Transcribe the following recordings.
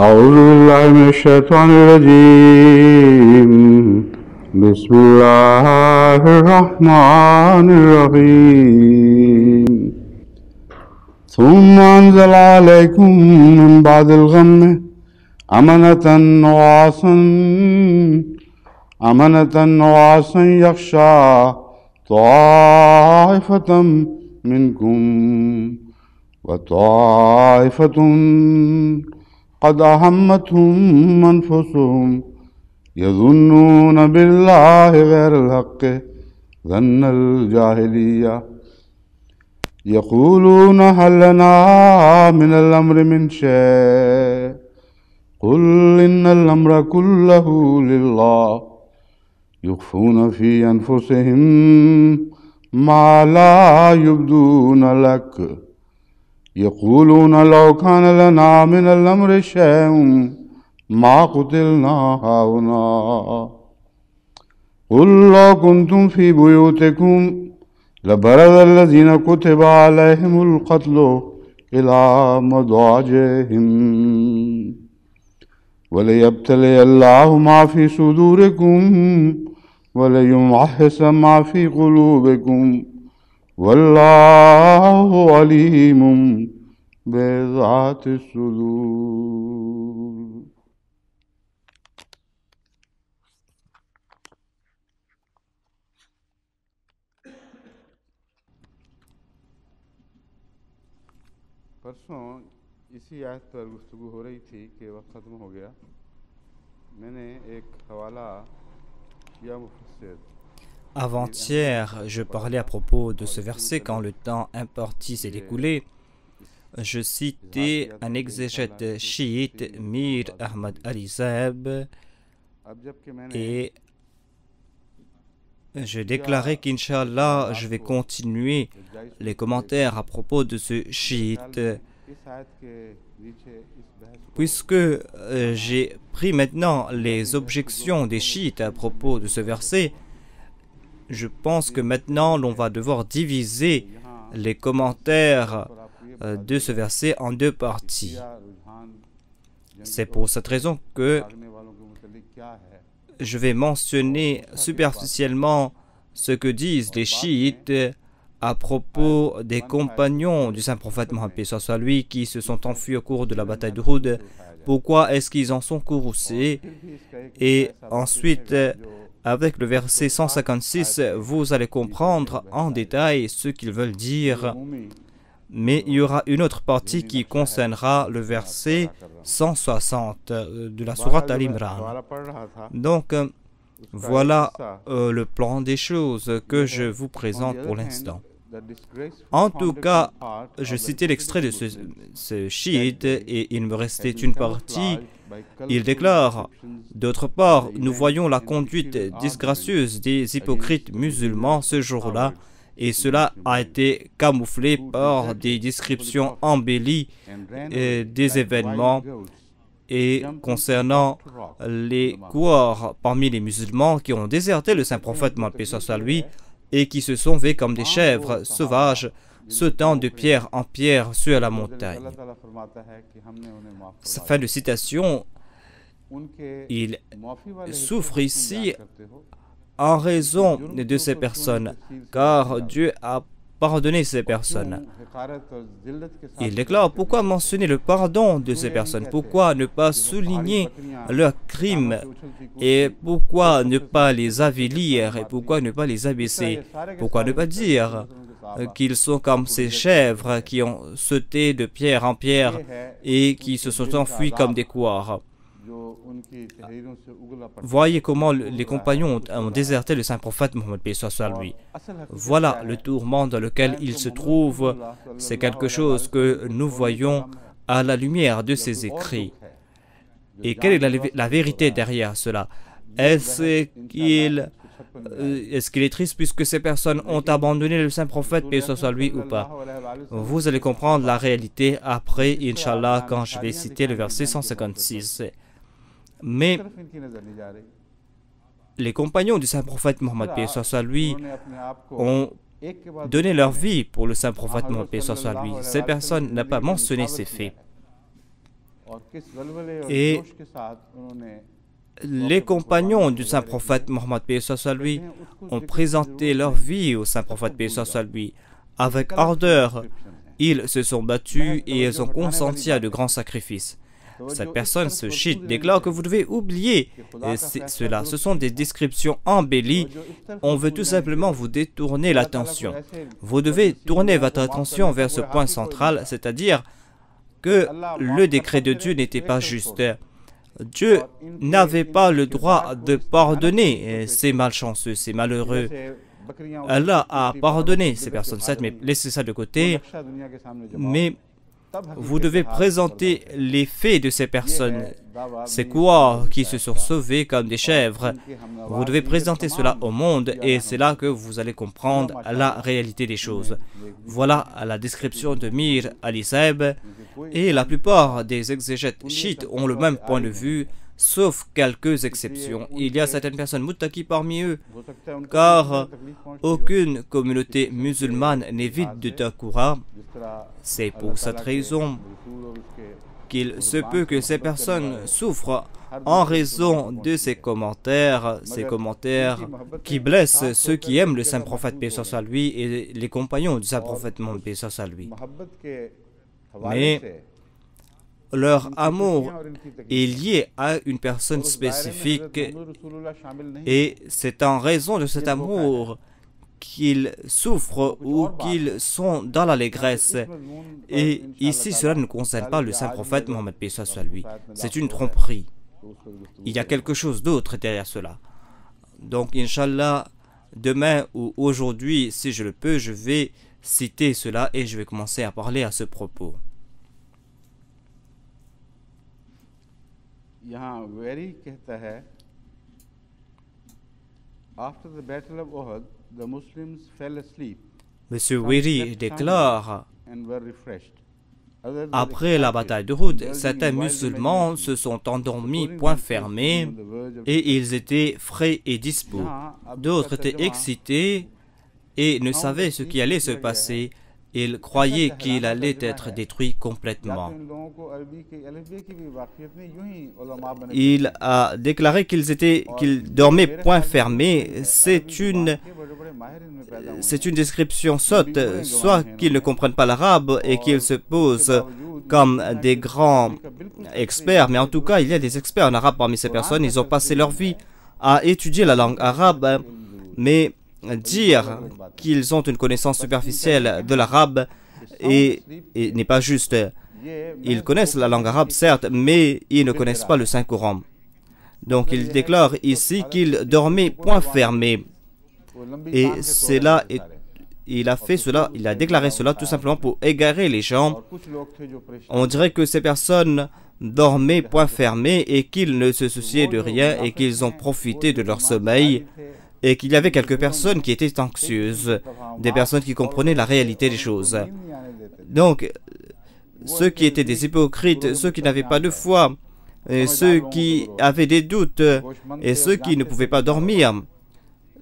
أعوذ بالله من الشيطان الرجيم بسم الله الرحمن الرحيم ثم أنزل عليكم من بعد الغم أمنة نعاسا يغشى طائفة منكم وطائفة قد أهمتهم أنفسهم يظنون بالله غير الحق ظن الجاهلية يقولون هل لنا من الأمر من شيء قل إن الأمر كله لله يخفون في أنفسهم ما لا يبدون لك يقولون لو كان لنا من الأمر شيء ما قتلنا هاهنا قل لو كنتم في بيوتكم لبرز الذين كتب عليهم القتل إلى مضاجعهم وليبتلي الله ما في صدوركم وليمحص ما في قلوبكم والله عليم بذات الصدور. परसों इसी आयत पर गुफ्तगू हो रही थी कि वक्त ख़त्म हो गया. मैंने एक हवाला किया मुफस्सिर. Avant-hier, je parlais à propos de ce verset quand le temps imparti s'est écoulé. Je citais un exégète chiite, Mir Ahmad Ali Saeb, et je déclarais qu'Inch'Allah, je vais continuer les commentaires à propos de ce chiite, puisque j'ai pris maintenant les objections des chiites à propos de ce verset. Je pense que maintenant, l'on va devoir diviser les commentaires de ce verset en deux parties. C'est pour cette raison que je vais mentionner superficiellement ce que disent les chiites à propos des compagnons du saint prophète Mohammed, paix soit lui, qui se sont enfuis au cours de la bataille d'Uhud. Pourquoi est-ce qu'ils en sont courroucés? Et ensuite, avec le verset 156, vous allez comprendre en détail ce qu'ils veulent dire. Mais il y aura une autre partie qui concernera le verset 160 de la sourate Al-Imran. Donc, voilà le plan des choses que je vous présente pour l'instant. En tout cas, je citais l'extrait de ce chiite et il me restait une partie. Il déclare: d'autre part, nous voyons la conduite disgracieuse des hypocrites musulmans ce jour-là, et cela a été camouflé par des descriptions embellies des événements et concernant les coureurs parmi les musulmans qui ont déserté le saint prophète Mohammed, paix soit lui, et qui se sont vus comme des chèvres sauvages sautant de pierre en pierre sur la montagne. Fin de citation. Il souffre ici en raison de ces personnes, car Dieu a pardonné ces personnes. Il déclare: pourquoi mentionner le pardon de ces personnes? Pourquoi ne pas souligner leurs crimes? Et pourquoi ne pas les avilir? Et pourquoi ne pas les abaisser? Pourquoi ne pas dire qu'ils sont comme ces chèvres qui ont sauté de pierre en pierre et qui se sont enfuis comme des couards? Voyez comment les compagnons ont déserté le saint prophète Mohammed, paix soit lui. Voilà le tourment dans lequel il se trouve. C'est quelque chose que nous voyons à la lumière de ses écrits. Et quelle est la vérité derrière cela? Est-ce qu'il est triste puisque ces personnes ont abandonné le saint prophète, paix soit lui, ou pas? Vous allez comprendre la réalité après, Inch'Allah, quand je vais citer le verset 156. Mais les compagnons du saint prophète Mohammed, paix soit lui, ont donné leur vie pour le saint prophète Mohammed, paix soit lui. Ces personnes n'ont pas mentionné ces faits. Et les compagnons du saint prophète Mohammed paix soit lui ont présenté leur vie au saint prophète paix soit lui avec ardeur. Ils se sont battus et ils ont consenti à de grands sacrifices. Cette personne, ce chiite, déclare que vous devez oublier cela. Ce sont des descriptions embellies. On veut tout simplement vous détourner l'attention. Vous devez tourner votre attention vers ce point central, c'est-à-dire que le décret de Dieu n'était pas juste. Dieu n'avait pas le droit de pardonner ces malchanceux, ces malheureux. Allah a pardonné ces personnes, mais laissez ça de côté. Mais vous devez présenter les faits de ces personnes. C'est quoi qui se sont sauvés comme des chèvres. Vous devez présenter cela au monde et c'est là que vous allez comprendre la réalité des choses. Voilà la description de Mir Ali-Saib et la plupart des exégètes chiites ont le même point de vue, sauf quelques exceptions. Il y a certaines personnes muttaqi parmi eux, car aucune communauté musulmane n'est vide de taqwa. C'est pour cette raison qu'il se peut que ces personnes souffrent en raison de ces commentaires qui blessent ceux qui aiment le saint prophète paix soit lui et les compagnons du saint prophète Mohammed paix soit lui. Mais leur amour est lié à une personne spécifique et c'est en raison de cet amour qu'ils souffrent ou qu'ils sont dans l'allégresse. Et ici, cela ne concerne pas le saint prophète Mohammed paix soit lui. C'est une tromperie. Il y a quelque chose d'autre derrière cela. Donc, Inch'Allah, demain ou aujourd'hui, si je le peux, je vais citer cela et je vais commencer à parler à ce propos. यहाँ वेरी कहता है after the battle of Uhud the Muslims fell asleep. Monsieur Weri déclare and were refreshed. Après la bataille de Uhud, certains musulmans se sont endormis point fermé et ils étaient frais et dispos. D'autres étaient excités et ne savaient ce qui allait se passer. Ils croyaient qu'il allait être détruit complètement. Il a déclaré qu'ils dormaient point fermé. C'est une description sotte, soit qu'ils ne comprennent pas l'arabe et qu'ils se posent comme des grands experts, mais en tout cas, il y a des experts en arabe parmi ces personnes. Ils ont passé leur vie à étudier la langue arabe, mais dire qu'ils ont une connaissance superficielle de l'arabe n'est pas juste. Ils connaissent la langue arabe, certes, mais ils ne connaissent pas le Saint-Coran. Donc, il déclare ici qu'ils dormaient point fermé. Et c'est là, il a déclaré cela tout simplement pour égarer les gens. On dirait que ces personnes dormaient point fermé et qu'ils ne se souciaient de rien et qu'ils ont profité de leur sommeil. Et qu'il y avait quelques personnes qui étaient anxieuses, des personnes qui comprenaient la réalité des choses. Donc, ceux qui étaient des hypocrites, ceux qui n'avaient pas de foi, et ceux qui avaient des doutes, et ceux qui ne pouvaient pas dormir,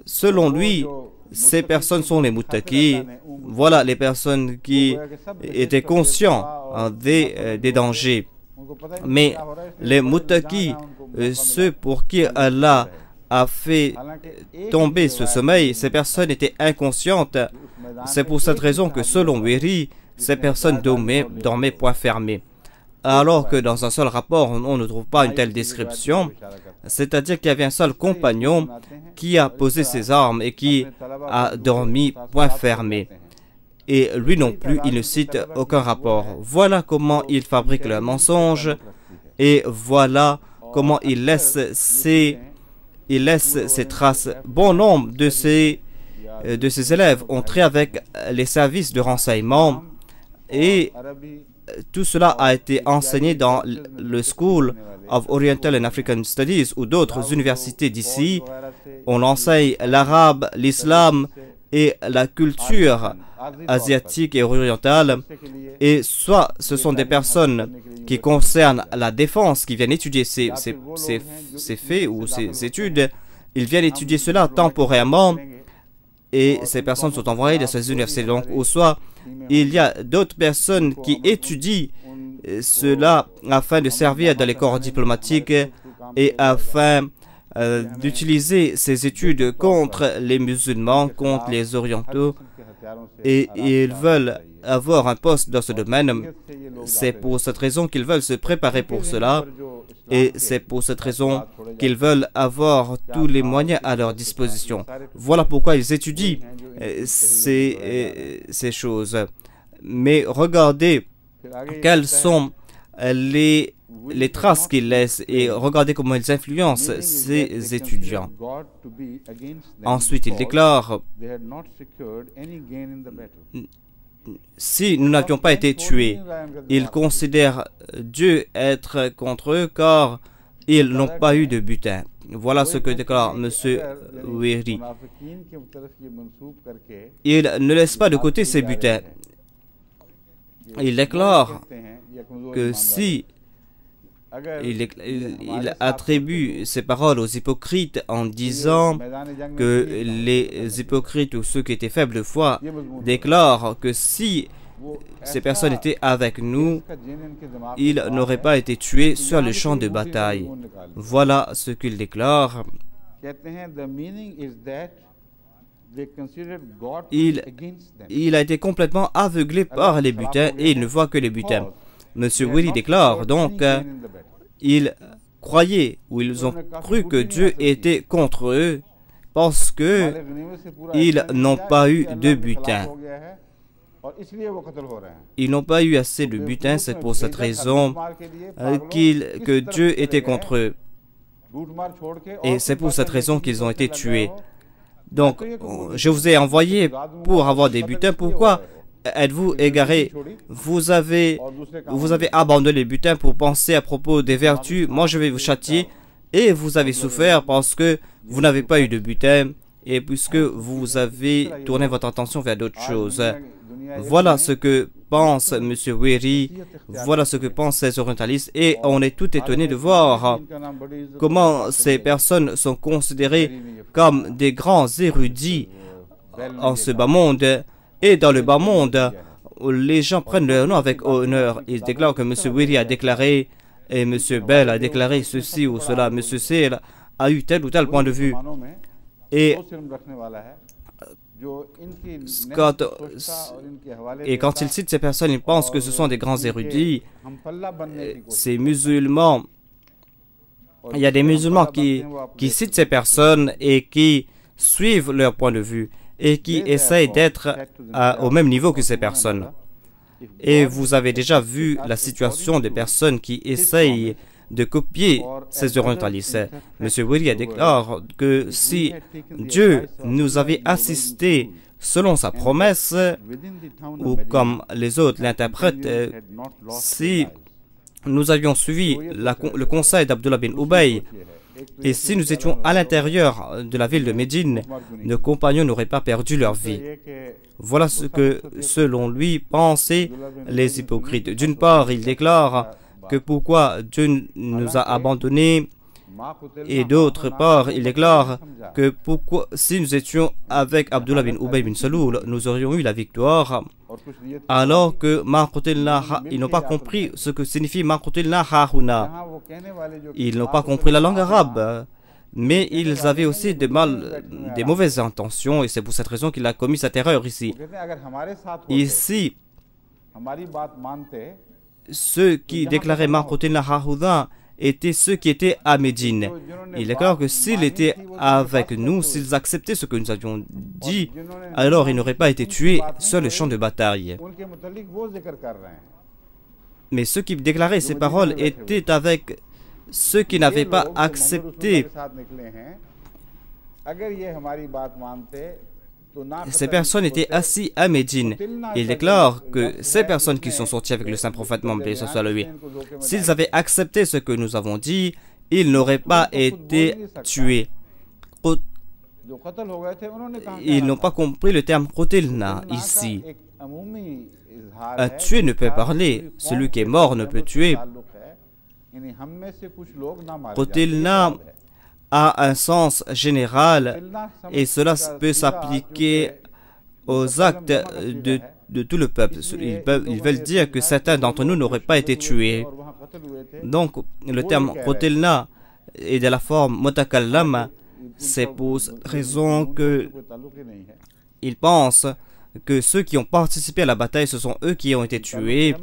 selon lui, ces personnes sont les muttaqi. Voilà les personnes qui étaient conscients des dangers. Mais les muttaqi, ceux pour qui Allah a fait tomber ce sommeil, ces personnes étaient inconscientes. C'est pour cette raison que selon Weri, ces personnes dormaient point fermé. Alors que dans un seul rapport, on ne trouve pas une telle description. C'est-à-dire qu'il y avait un seul compagnon qui a posé ses armes et qui a dormi point fermé. Et lui non plus, il ne cite aucun rapport. Voilà comment il fabrique le mensonge et voilà comment il laisse ses traces. Bon nombre de ces élèves ont trait avec les services de renseignement et tout cela a été enseigné dans le School of Oriental and African Studies ou d'autres universités d'ici. On enseigne l'arabe, l'islam et la culture asiatique et orientale. Et soit ce sont des personnes qui concernent la défense qui viennent étudier ces faits ou ces études. Ils viennent étudier cela temporairement et ces personnes sont envoyées dans ces universités. Donc, au soit, il y a d'autres personnes qui étudient cela afin de servir dans les corps diplomatiques et afin d'utiliser ces études contre les musulmans, contre les orientaux, et ils veulent avoir un poste dans ce domaine. C'est pour cette raison qu'ils veulent se préparer pour cela, et c'est pour cette raison qu'ils veulent avoir tous les moyens à leur disposition. Voilà pourquoi ils étudient ces choses. Mais regardez quelles sont les traces qu'ils laissent et regardez comment ils influencent ces étudiants. Ensuite, il déclare: si nous n'avions pas été tués, ils considèrent Dieu être contre eux car ils n'ont pas eu de butin. Voilà ce que déclare M. Wehri. Il ne laisse pas de côté ces butins. Il déclare que si il attribue ces paroles aux hypocrites en disant que les hypocrites ou ceux qui étaient faibles de foi déclarent que si ces personnes étaient avec nous, ils n'auraient pas été tués sur le champ de bataille. Voilà ce qu'il déclare. Il a été complètement aveuglé par les butins et il ne voit que les butins. M. Wehri déclare donc ils croyaient ou ils ont cru que Dieu était contre eux parce que ils n'ont pas eu de butin. Ils n'ont pas eu assez de butin, c'est pour cette raison que Dieu était contre eux. Et c'est pour cette raison qu'ils ont été tués. Donc, je vous ai envoyé pour avoir des butins. Pourquoi êtes-vous égarés? Vous avez abandonné les butins pour penser à propos des vertus. Moi, je vais vous châtier. Et vous avez souffert parce que vous n'avez pas eu de butin et puisque vous avez tourné votre attention vers d'autres choses. Voilà ce que pense M. Wehri, voilà ce que pensent ces orientalistes, et on est tout étonné de voir comment ces personnes sont considérées comme des grands érudits en ce bas monde, et dans le bas monde, les gens prennent leur nom avec honneur. Ils déclarent que M. Wehri a déclaré, et M. Bell a déclaré ceci ou cela, M. Sale a eu tel ou tel point de vue. Et quand il cite ces personnes, il pense que ce sont des grands érudits. Ces musulmans, il y a des musulmans qui citent ces personnes et qui suivent leur point de vue et qui essayent d'être au même niveau que ces personnes. Et vous avez déjà vu la situation des personnes qui essayent de copier ces orientalistes. M. Wehri déclare que si Dieu nous avait assistés selon sa promesse, ou comme les autres l'interprètent, si nous avions suivi le conseil d'Abdullah bin Ubay, et si nous étions à l'intérieur de la ville de Médine, nos compagnons n'auraient pas perdu leur vie. Voilà ce que, selon lui, pensaient les hypocrites. D'une part, il déclare que pourquoi Dieu nous a abandonnés, et d'autre part, il déclare que pourquoi, si nous étions avec Abdullah bin Ubay bin Saloul, nous aurions eu la victoire, alors que ils n'ont pas compris ce que signifie Ma'qutilna hahuna. Ils n'ont pas compris la langue arabe, mais ils avaient aussi des mauvaises intentions, et c'est pour cette raison qu'il a commis cette erreur ici. Ici, ceux qui déclaraient Ma'qutilna hahuna étaient ceux qui étaient à Médine. Il déclare que s'ils étaient avec nous, s'ils acceptaient ce que nous avions dit, alors ils n'auraient pas été tués sur le champ de bataille. Mais ceux qui déclaraient ces paroles étaient avec ceux qui n'avaient pas accepté. Ces personnes étaient assises à Médine. Il déclare que ces personnes qui sont sorties avec le saint prophète Mohammed, s'ils avaient accepté ce que nous avons dit, ils n'auraient pas été tués. Ils n'ont pas compris le terme Qutilna ici. Un tué ne peut parler, celui qui est mort ne peut tuer. Qutilna a un sens général et cela peut s'appliquer aux actes de tout le peuple. Ils veulent dire que certains d'entre nous n'auraient pas été tués. Donc, le terme Qotilna est de la forme Mutakallam. C'est pour cette raison que ils pensent que ceux qui ont participé à la bataille, ce sont eux qui ont été tués,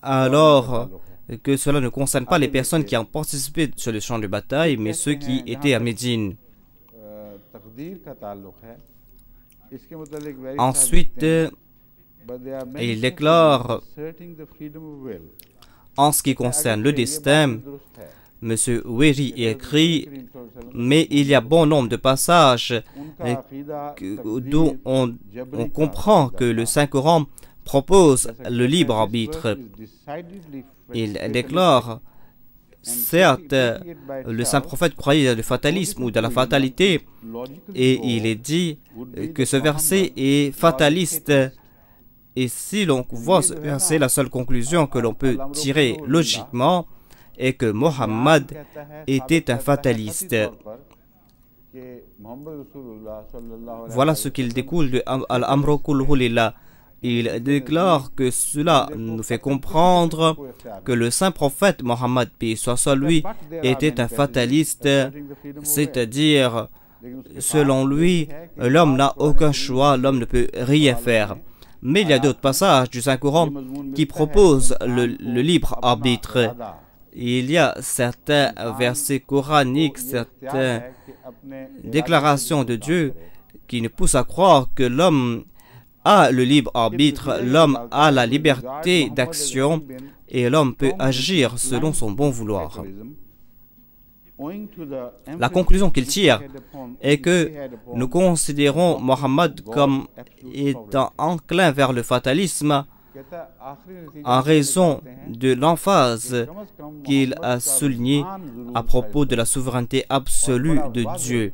alors que cela ne concerne pas les personnes qui ont participé sur le champ de bataille, mais ceux qui étaient à Médine. Ensuite, il déclare, en ce qui concerne le destin, M. Weri écrit, mais il y a bon nombre de passages d'où on comprend que le Saint-Coran propose le libre arbitre. Il déclare, certes, le Saint-Prophète croyait dans le fatalisme ou dans la fatalité, et il est dit que ce verset est fataliste. Et si l'on voit ce verset, la seule conclusion que l'on peut tirer logiquement est que Mohammed était un fataliste. Voilà ce qu'il découle de Al-Amru kulluhu lillah. Il déclare que cela nous fait comprendre que le saint prophète Mohammed, paix soit sur lui, était un fataliste, c'est-à-dire, selon lui, l'homme n'a aucun choix, l'homme ne peut rien faire. Mais il y a d'autres passages du Saint-Coran qui proposent le libre arbitre. Il y a certains versets coraniques, certaines déclarations de Dieu qui nous poussent à croire que l'homme a le libre arbitre, l'homme a la liberté d'action et l'homme peut agir selon son bon vouloir. La conclusion qu'il tire est que nous considérons Mohammed comme étant enclin vers le fatalisme en raison de l'emphase qu'il a soulignée à propos de la souveraineté absolue de Dieu.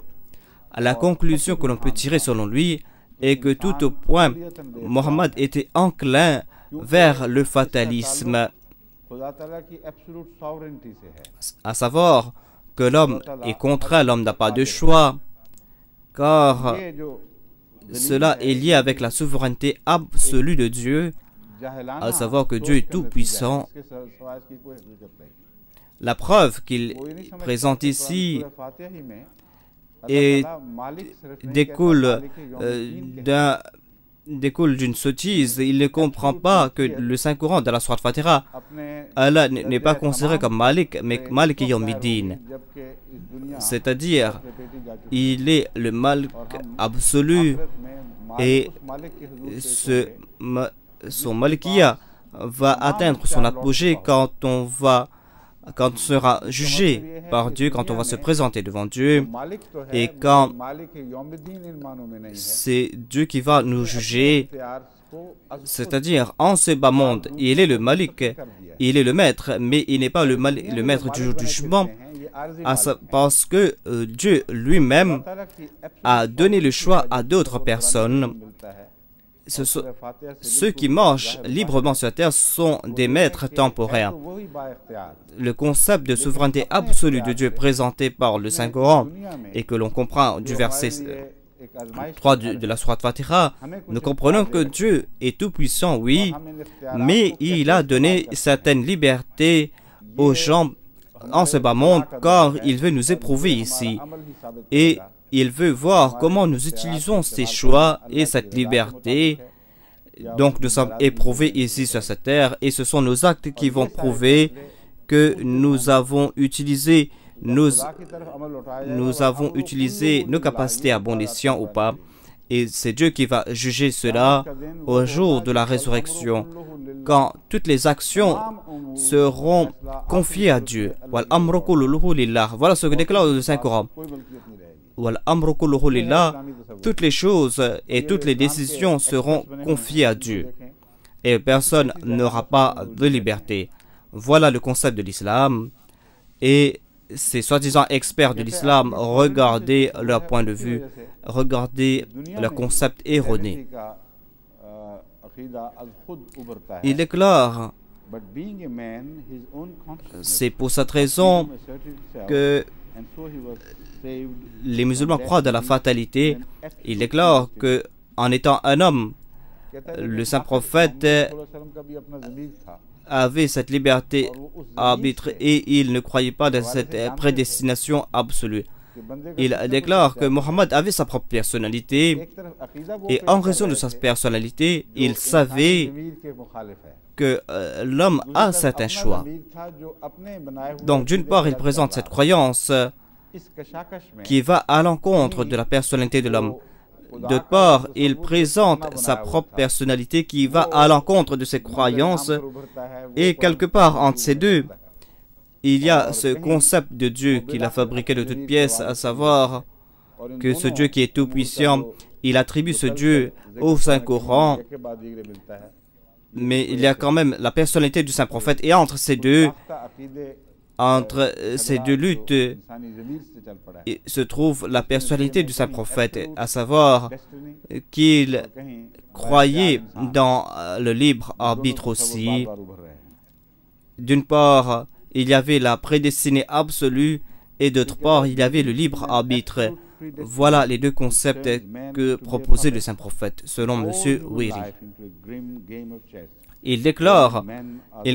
La conclusion que l'on peut tirer selon lui est que tout au point, Mohammed était enclin vers le fatalisme, à savoir que l'homme est contraint, l'homme n'a pas de choix, car cela est lié avec la souveraineté absolue de Dieu, à savoir que Dieu est tout-puissant. La preuve qu'il présente ici découle d'une sottise. Il ne comprend pas que le Saint-Coran de la Sourate Fatiha, Allah n'est pas considéré comme Malik, mais Malik Yawmiddin. C'est-à-dire, il est le Malik absolu et son Malikiya va atteindre son apogée quand on sera jugé par Dieu, quand on va se présenter devant Dieu et quand c'est Dieu qui va nous juger. C'est-à dire, en ce bas monde, il est le Malik, il est le maître, mais il n'est pas le maître du jour du jugement, parce que Dieu lui-même a donné le choix à d'autres personnes. Ceux qui marchent librement sur la terre sont des maîtres temporaires. Le concept de souveraineté absolue de Dieu présenté par le Saint-Coran et que l'on comprend du verset 3 de la Sourate Fatiha, nous comprenons que Dieu est tout-puissant, oui, mais il a donné certaines libertés aux gens en ce bas monde car il veut nous éprouver ici. Et il veut voir comment nous utilisons ces choix et cette liberté. Donc nous sommes éprouvés ici sur cette terre et ce sont nos actes qui vont prouver que nous avons utilisé nos capacités à bon escient ou pas. Et c'est Dieu qui va juger cela au jour de la résurrection, quand toutes les actions seront confiées à Dieu. Voilà ce que déclare le Saint-Coran. Toutes les choses et toutes les décisions seront confiées à Dieu et personne n'aura pas de liberté. Voilà le concept de l'islam et ces soi-disant experts de l'islam, regardez leur point de vue, regardez leur concept erroné. Il déclare, c'est pour cette raison que les musulmans croient dans la fatalité. Il déclare que, en étant un homme, le saint prophète avait cette liberté arbitre et il ne croyait pas dans cette prédestination absolue. Il déclare que Mohammed avait sa propre personnalité et en raison de sa personnalité, il savait que l'homme a certains choix. Donc d'une part, il présente cette croyance qui va à l'encontre de la personnalité de l'homme. D'autre part, il présente sa propre personnalité qui va à l'encontre de ses croyances. Et quelque part entre ces deux, il y a ce concept de Dieu qu'il a fabriqué de toutes pièces, à savoir que ce Dieu qui est tout-puissant, il attribue ce Dieu au Saint-Coran, mais il y a quand même la personnalité du Saint-Prophète. Et entre ces deux luttes, se trouve la personnalité du Saint-Prophète, à savoir qu'il croyait dans le libre arbitre aussi. D'une part, il y avait la prédestinée absolue et d'autre part, il y avait le libre arbitre. Voilà les deux concepts que proposait le Saint-Prophète, selon M. Wiri. Il déclare, il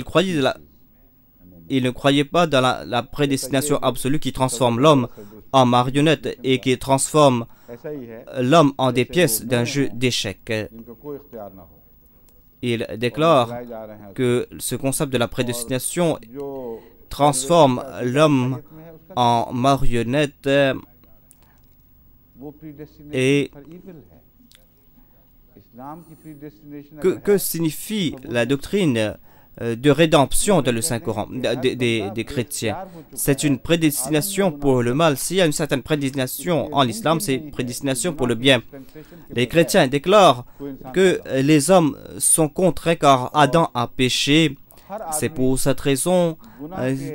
ne croyait pas dans la prédestination absolue qui transforme l'homme en marionnette et qui transforme l'homme en des pièces d'un jeu d'échecs. Il déclare que ce concept de la prédestination transforme l'homme en marionnette et que signifie la doctrine de rédemption dans le Saint-Coran des chrétiens? C'est une prédestination pour le mal. S'il y a une certaine prédestination en l'islam, c'est prédestination pour le bien. Les chrétiens déclarent que les hommes sont contraints car Adam a péché. C'est pour cette raison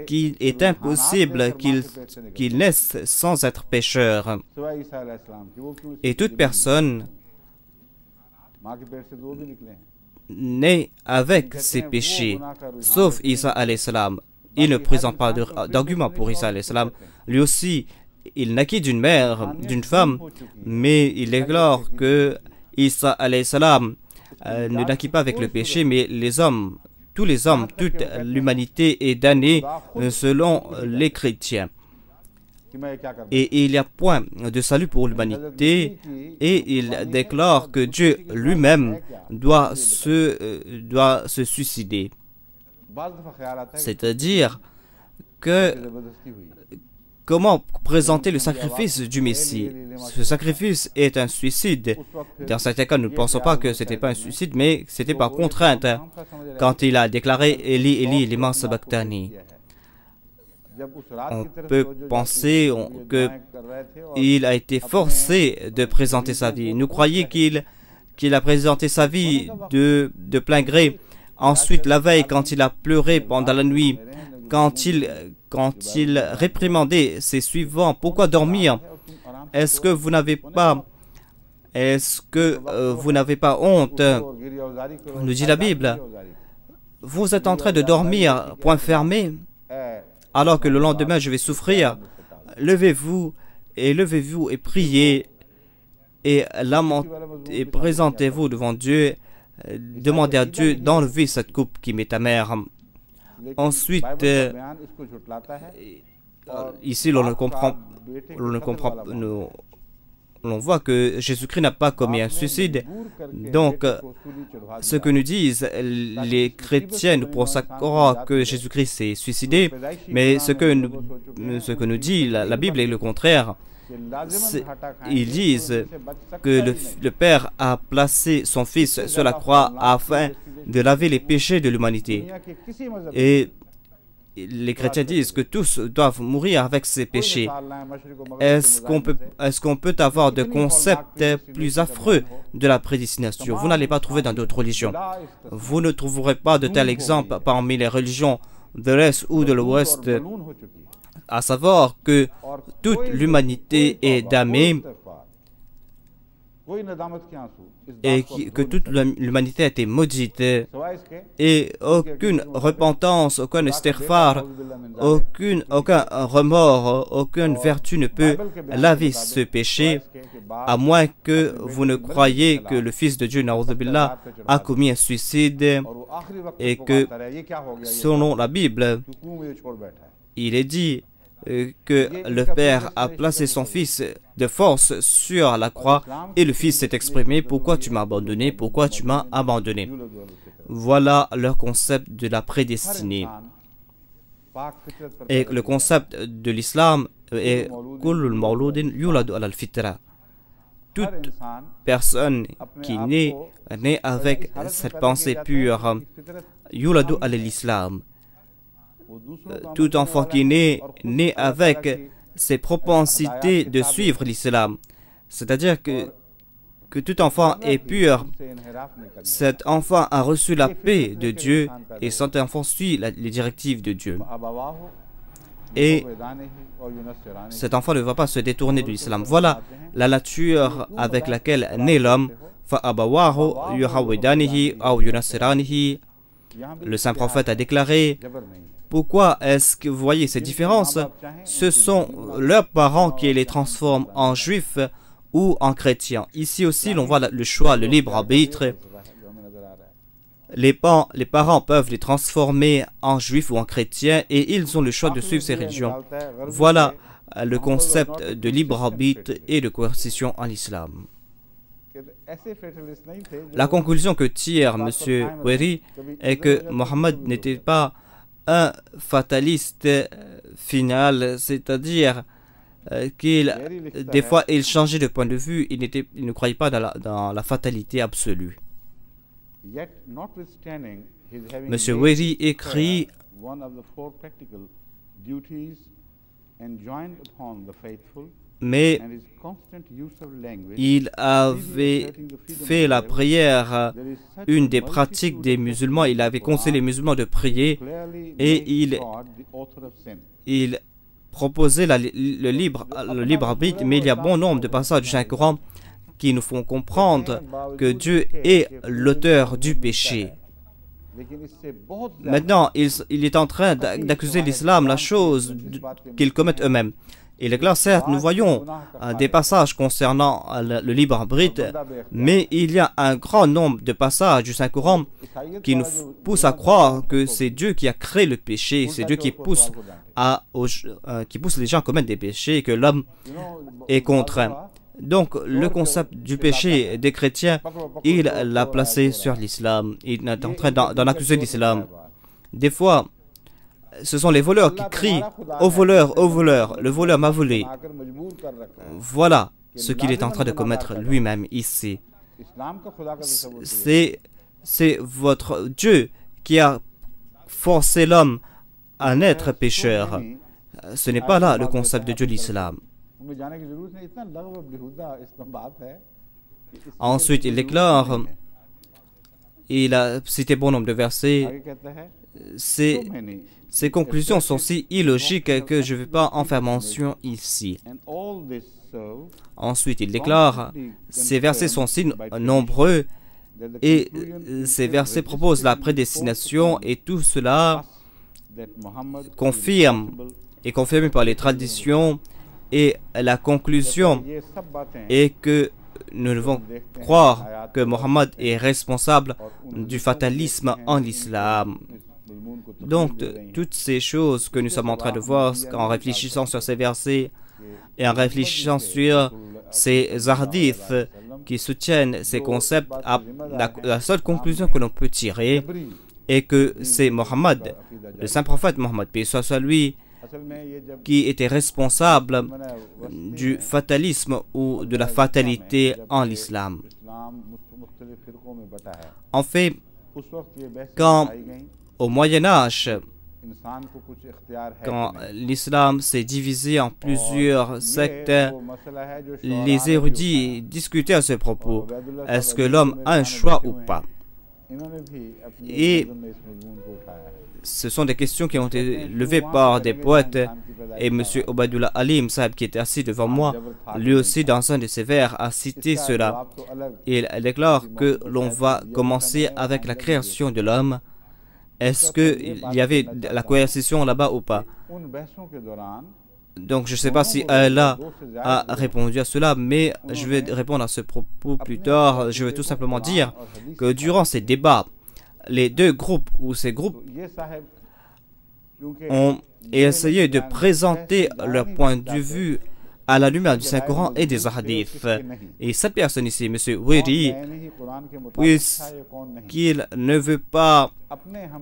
qu'il est impossible qu'ils naissent sans être pécheurs. Et toute personne naît avec ses péchés, sauf Isa alayhi salam. Il ne présente pas d'argument pour Isa alayhi salam. Lui aussi, il naquit d'une mère, d'une femme, mais il déclare que Isa alayhi salam ne naquit pas avec le péché, mais les hommes, tous les hommes, toute l'humanité est damnée selon les chrétiens. Et il y a point de salut pour l'humanité et il déclare que Dieu lui-même doit se suicider. C'est-à-dire que comment présenter le sacrifice du Messie? Ce sacrifice est un suicide. Dans certains cas, nous ne pensons pas que ce n'était pas un suicide, mais c'était par contrainte. Quand il a déclaré « Eli, Eli, lima sabachthani », on peut penser qu'il a été forcé de présenter sa vie. Nous croyons qu'il a présenté sa vie de plein gré. Ensuite, la veille, quand il a pleuré pendant la nuit, quand il réprimandait ses suivants, pourquoi dormir? Est-ce que vous n'avez pas honte? Nous dit la Bible. Vous êtes en train de dormir, point fermé, alors que le lendemain je vais souffrir. Levez-vous et priez et présentez-vous devant Dieu. Demandez à Dieu d'enlever cette coupe qui m'est amère. Ensuite, ici l'on voit que Jésus-Christ n'a pas commis un suicide. Donc, ce que nous disent les chrétiens, nous pensons que Jésus-Christ s'est suicidé, mais ce que nous dit la Bible est le contraire. Ils disent que le Père a placé son Fils sur la croix afin de laver les péchés de l'humanité. Et les chrétiens disent que tous doivent mourir avec ces péchés. Est-ce qu'on peut avoir de concepts plus affreux de la prédestination? Vous n'allez pas trouver dans d'autres religions. Vous ne trouverez pas de tels exemples parmi les religions de l'Est ou de l'Ouest, à savoir que toute l'humanité est damnée et que toute l'humanité a été maudite, et aucune repentance, aucun istighfar, aucun remords, aucune vertu ne peut laver ce péché, à moins que vous ne croyiez que le Fils de Dieu, na'oudhu billah, a commis un suicide, et que selon la Bible, il est dit que le Père a placé son Fils de force sur la croix, et le Fils s'est exprimé: pourquoi tu m'as abandonné, pourquoi tu m'as abandonné. Voilà leur concept de la prédestinée. Et le concept de l'islam est kullul mawludin yuladu ala al-fitra. Toute personne qui naît avec cette pensée pure, yuladu ala l'islam. Tout enfant qui naît avec ses propensités de suivre l'islam. C'est-à-dire que tout enfant est pur. Cet enfant a reçu la paix de Dieu et cet enfant suit les directives de Dieu. Et cet enfant ne va pas se détourner de l'islam. Voilà la nature avec laquelle naît l'homme. Le saint prophète a déclaré: pourquoi est-ce que vous voyez ces différences? Ce sont leurs parents qui les transforment en juifs ou en chrétiens. Ici aussi, l'on voit le choix, le libre arbitre. Les parents peuvent les transformer en juifs ou en chrétiens et ils ont le choix de suivre ces religions. Voilà le concept de libre arbitre et de coercition en islam. La conclusion que tire M. Weri est que Mohammed n'était pas un fataliste final, c'est-à-dire des fois il changeait de point de vue, il ne croyait pas dans la fatalité absolue. M. Weri écrit: mais il avait fait la prière une des pratiques des musulmans. Il avait conseillé les musulmans de prier et il proposait le libre arbitre. Mais il y a bon nombre de passages du Saint-Coran qui nous font comprendre que Dieu est l'auteur du péché. Maintenant, il est en train d'accuser l'islam, la chose qu'ils commettent eux-mêmes. Il est clair, certes, nous voyons des passages concernant le libre arbitre, mais il y a un grand nombre de passages du Saint-Coran qui nous poussent à croire que c'est Dieu qui a créé le péché, c'est Dieu qui pousse les gens à commettre des péchés et que l'homme est contraint. Donc, le concept du péché des chrétiens, il l'a placé sur l'islam. Il est en train d'en accuser l'islam. Des fois, ce sont les voleurs qui crient: au voleur, le voleur m'a volé. Voilà ce qu'il est en train de commettre lui-même ici. C'est votre Dieu qui a forcé l'homme à naître pécheur. Ce n'est pas là le concept de Dieu, l'islam. Ensuite, il déclare, il a cité bon nombre de versets. Ces conclusions sont si illogiques que je ne vais pas en faire mention ici. Ensuite, il déclare, ces versets sont si nombreux et ces versets proposent la prédestination et tout cela est confirmé par les traditions, et la conclusion est que nous devons croire que Mohammed est responsable du fatalisme en islam. Donc, toutes ces choses que nous sommes en train de voir en réfléchissant sur ces versets et en réfléchissant sur ces hadiths qui soutiennent ces concepts, la seule conclusion que l'on peut tirer est que c'est Mohammed, le saint prophète Mohammed, paix soit sur lui, qui était responsable du fatalisme ou de la fatalité en l'islam. En fait, quand au Moyen-Âge, quand l'islam s'est divisé en plusieurs sectes, les érudits discutaient à ce propos. Est-ce que l'homme a un choix ou pas? Et ce sont des questions qui ont été levées par des poètes. Et M. Obaidullah Alim Sahib, qui était assis devant moi, lui aussi dans un de ses vers a cité cela. Il déclare que l'on va commencer avec la création de l'homme. Est-ce qu'il y avait la coercition là-bas ou pas? Donc je ne sais pas si Allah a répondu à cela, mais je vais répondre à ce propos plus tard. Je vais tout simplement dire que durant ces débats, les deux groupes ou ces groupes ont essayé de présenter leur point de vue à la lumière du Saint-Coran et des hadiths. Et cette personne ici, M. Wiri, puisqu'il ne veut pas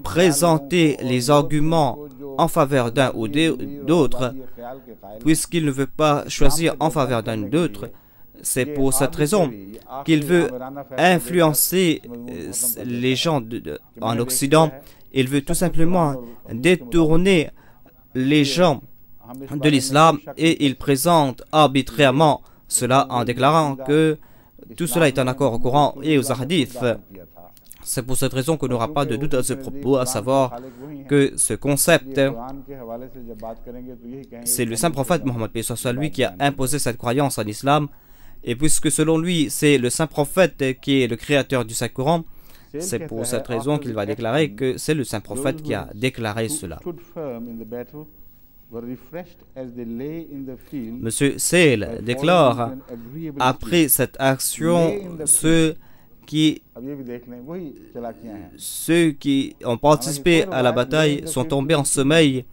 présenter les arguments en faveur d'un ou d'autre, puisqu'il ne veut pas choisir en faveur d'un ou d'autre, c'est pour cette raison qu'il veut influencer les gens en Occident. Il veut tout simplement détourner les gens de l'islam et il présente arbitrairement cela en déclarant que tout cela est en accord au Coran et aux hadiths. C'est pour cette raison qu'on n'aura pas de doute à ce propos, à savoir que ce concept, c'est le saint prophète Mohammed, soit lui qui a imposé cette croyance en islam. Et puisque selon lui, c'est le saint prophète qui est le créateur du Saint-Coran, c'est pour cette raison qu'il va déclarer que c'est le saint prophète qui a déclaré cela. Monsieur Sale déclare, après cette action, ceux qui ont participé à la bataille sont tombés en sommeil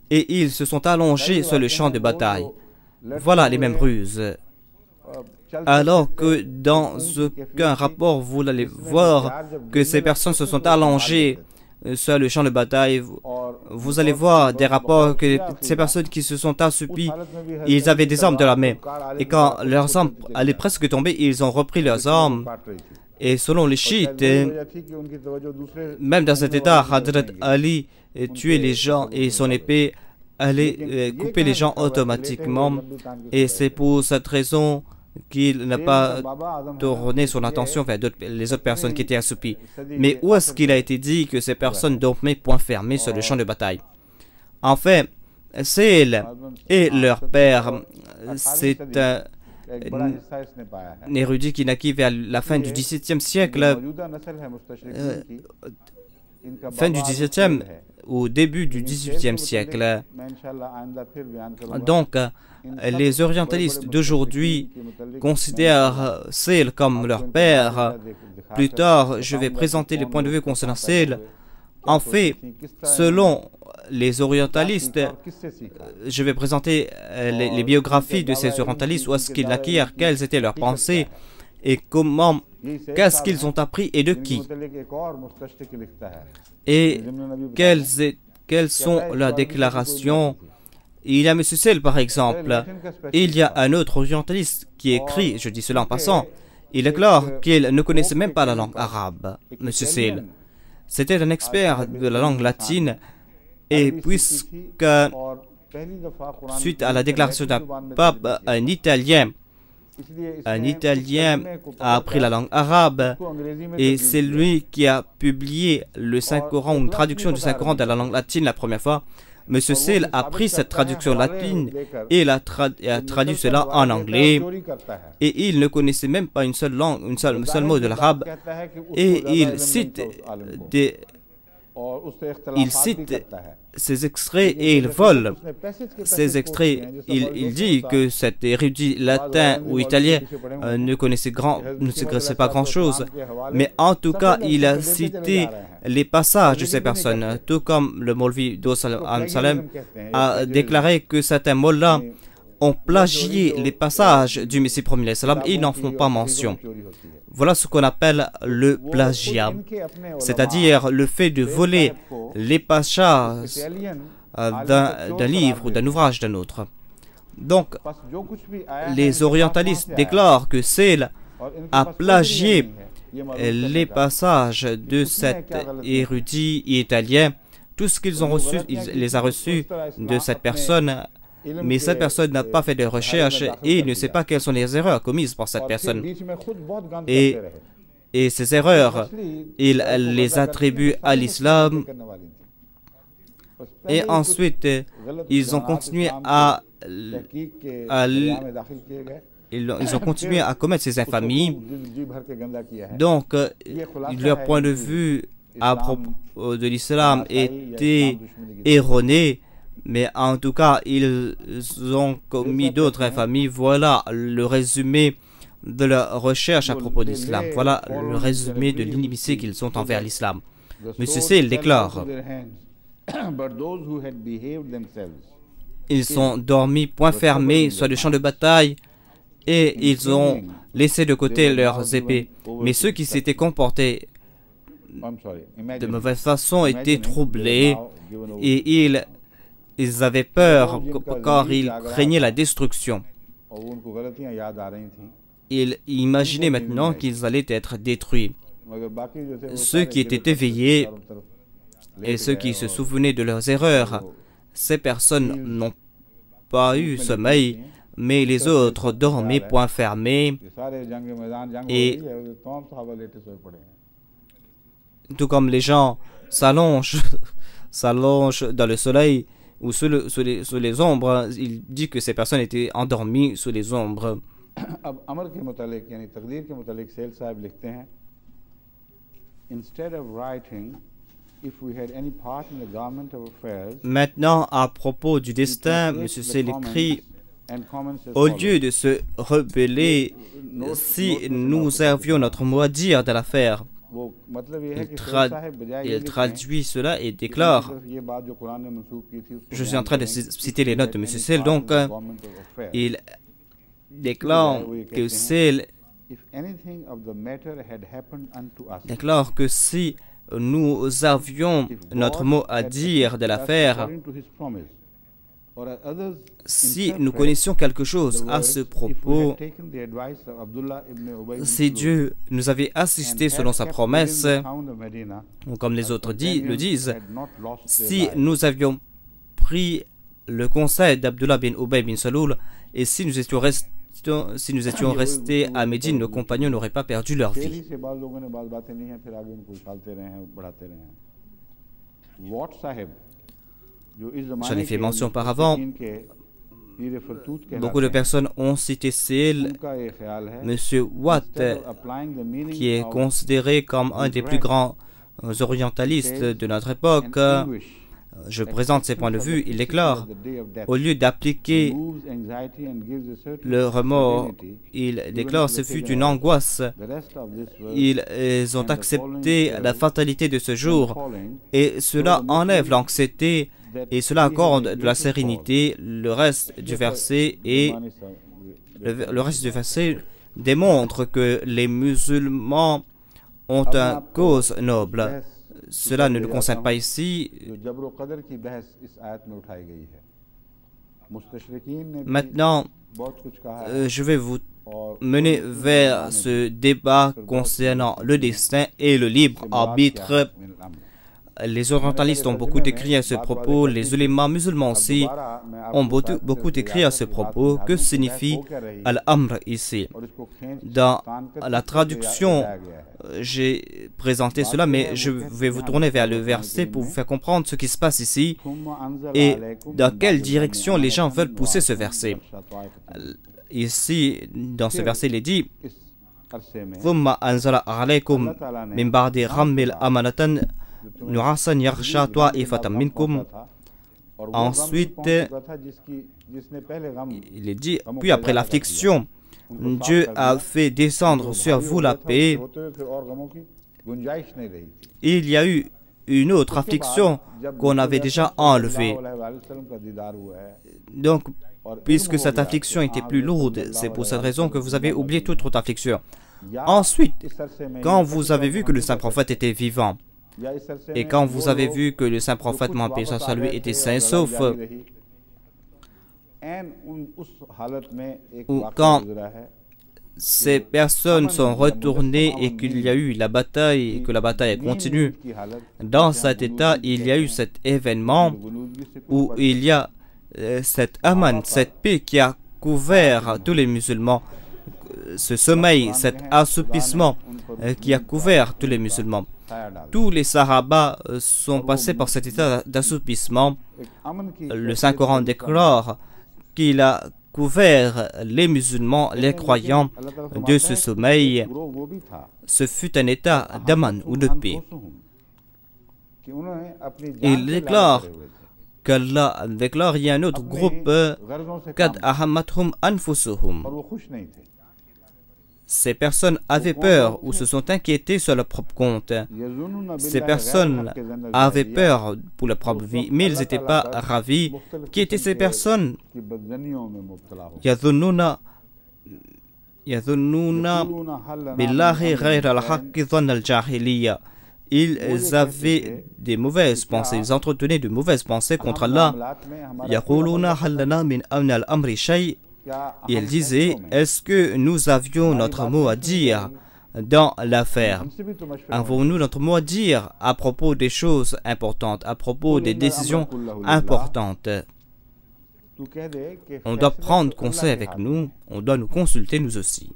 et ils se sont allongés sur le champ de bataille. Voilà les mêmes ruses. Alors que dans aucun rapport, vous allez voir que ces personnes se sont allongées sur le champ de bataille. Vous allez voir des rapports que ces personnes qui se sont assoupies, ils avaient des armes de la main. Et quand leurs armes allaient presque tomber, ils ont repris leurs armes. Et selon les chiites, même dans cet état, Hadrat Ali tuait les gens et son épée allait couper les gens automatiquement. Et c'est pour cette raison qu'il n'a pas tourné son attention vers les autres personnes qui étaient assoupies. Mais où est-ce qu'il a été dit que ces personnes dormaient point fermé sur le champ de bataille? Enfin, Sale et leur père, c'est un érudit qui naquit vers la fin du XVIIe siècle, fin du XVIIe au début du XVIIIe siècle. Donc, les orientalistes d'aujourd'hui considèrent Sale comme leur père. Plus tard, je vais présenter les points de vue concernant Sale. En fait, selon les orientalistes, je vais présenter les biographies de ces orientalistes, où est-ce qu'ils naquirent, quelles étaient leurs pensées et comment, qu'est-ce qu'ils ont appris et de qui. Et quelles sont leurs déclarations. Il y a M. Sale, par exemple. Il y a un autre orientaliste qui écrit, je dis cela en passant, il déclare qu'il ne connaissait même pas la langue arabe, M. Sale. C'était un expert de la langue latine, et puisque, suite à la déclaration d'un pape, un Italien a appris la langue arabe, et c'est lui qui a publié le Saint-Coran, une traduction du Saint-Coran dans la langue latine la première fois. M. Sale a pris cette traduction latine et a traduit cela en anglais, et il ne connaissait même pas une seule langue, un seul mot de l'arabe, et il cite ces extraits et il vole ces extraits. Il dit que cet érudit latin ou italien ne connaissait pas grand-chose, mais en tout cas, il a cité les passages de ces personnes, tout comme le Maulvi Salem a déclaré que certains mollahs ont plagié les passages du Messie premier salam et ils n'en font pas mention. Voilà ce qu'on appelle le plagiat, c'est-à-dire le fait de voler les passages d'un livre ou d'un ouvrage d'un autre. Donc, les orientalistes déclarent que Sale a plagié les passages de cet érudit italien. Tout ce qu'ils ont reçu, il les a reçus de cette personne, mais cette personne n'a pas fait de recherche et ne sait pas quelles sont les erreurs commises par cette personne. Et et ces erreurs, il les attribue à l'islam. Et ensuite, ils ont continué ils ont continué à commettre ces infamies. Donc, leur point de vue à propos de l'islam était erroné, mais en tout cas, ils ont commis d'autres infamies. Voilà le résumé de leur recherche à propos de l'islam. Voilà le résumé de l'inimitié qu'ils ont envers l'islam. Monsieur Sale déclare: ils sont dormis point fermé sur le champ de bataille et ils ont laissé de côté leurs épées. Mais ceux qui s'étaient comportés de mauvaise façon étaient troublés et ils avaient peur car ils craignaient la destruction. Ils imaginaient maintenant qu'ils allaient être détruits. Ceux qui étaient éveillés et ceux qui se souvenaient de leurs erreurs, ces personnes n'ont pas eu sommeil, mais les autres dormaient point fermé. Et tout comme les gens s'allongent dans le soleil ou sous les ombres, il dit que ces personnes étaient endormies sous les ombres. Maintenant, à propos du destin, M. Sale écrit: au lieu de se rebeller, si nous avions notre mot à dire dans l'affaire. Il traduit cela et déclare, je suis en train de citer les notes de M. Sale, donc il déclare que Sale déclare que si nous avions notre mot à dire de l'affaire, si nous connaissions quelque chose à ce propos, si Dieu nous avait assisté selon sa promesse, ou comme les autres le disent, si nous avions pris le conseil d'Abdullah bin Ubay bin Saloul et si nous étions restés à Médine, nos compagnons n'auraient pas perdu leur vie. J'en ai fait mention auparavant. Beaucoup de personnes ont cité Sale. Monsieur Watt, qui est considéré comme un des plus grands orientalistes de notre époque, je présente ses points de vue. Il déclare, au lieu d'appliquer le remords, il déclare ce fut une angoisse. Ils ont accepté la fatalité de ce jour et cela enlève l'anxiété et cela accorde de la sérénité. Le reste du verset démontre que les musulmans ont une cause noble. Cela ne nous concerne pas ici. Maintenant, je vais vous mener vers ce débat concernant le destin et le libre arbitre. Les orientalistes ont beaucoup écrit à ce propos, les ulémas musulmans aussi ont beaucoup écrit à ce propos. Que signifie Al-Amr ici? Dans la traduction, j'ai présenté cela, mais je vais vous tourner vers le verset pour vous faire comprendre ce qui se passe ici et dans quelle direction les gens veulent pousser ce verset. Ici, dans ce verset, il est dit ثُمَّ أَنزَلَ عَلَيْكُمْ مِنْ بَعْدِ غَمِّ الْأَمَنَةً نُعَاسًا يَغْشَى طَائِفَةً مِنْكُمْ. Ensuite, il est dit, puis après l'affliction, Dieu a fait descendre sur vous la paix. Il y a eu une autre affliction qu'on avait déjà enlevée. Donc, puisque cette affliction était plus lourde, c'est pour cette raison que vous avez oublié toute autre affliction. Ensuite, quand vous avez vu que le saint prophète était vivant, et quand vous avez vu que le saint prophète Mohammed lui était sain et sauf, ou quand ces personnes sont retournées et qu'il y a eu la bataille et que la bataille continue, dans cet état, il y a eu cet événement où il y a cette aman, cette paix qui a couvert tous les musulmans. ce sommeil, cet assoupissement qui a couvert tous les musulmans. Tous les Sahaba sont passés par cet état d'assoupissement. Le Saint-Coran déclare qu'il a couvert les musulmans, les croyants, de ce sommeil. Ce fut un état d'aman ou de paix. Il déclare qu'Allah déclare, il y a un autre groupe, Kad ahamathum anfusuhum. Ces personnes avaient peur ou se sont inquiétées sur leur propre compte. Ces personnes avaient peur pour leur propre vie, mais ils n'étaient pas ravis. Qui étaient ces personnes? Yadhunnuna billahi ghayra al-haqqi dhanna al-jahiliya. Ils avaient des mauvaises pensées, ils entretenaient de mauvaises pensées contre Allah. Yaquluna hallana min amna al-amri shay. Il disait, est-ce que nous avions notre mot à dire dans l'affaire? Avons-nous notre mot à dire à propos des choses importantes, à propos des décisions importantes? On doit prendre conseil avec nous, on doit nous consulter nous aussi.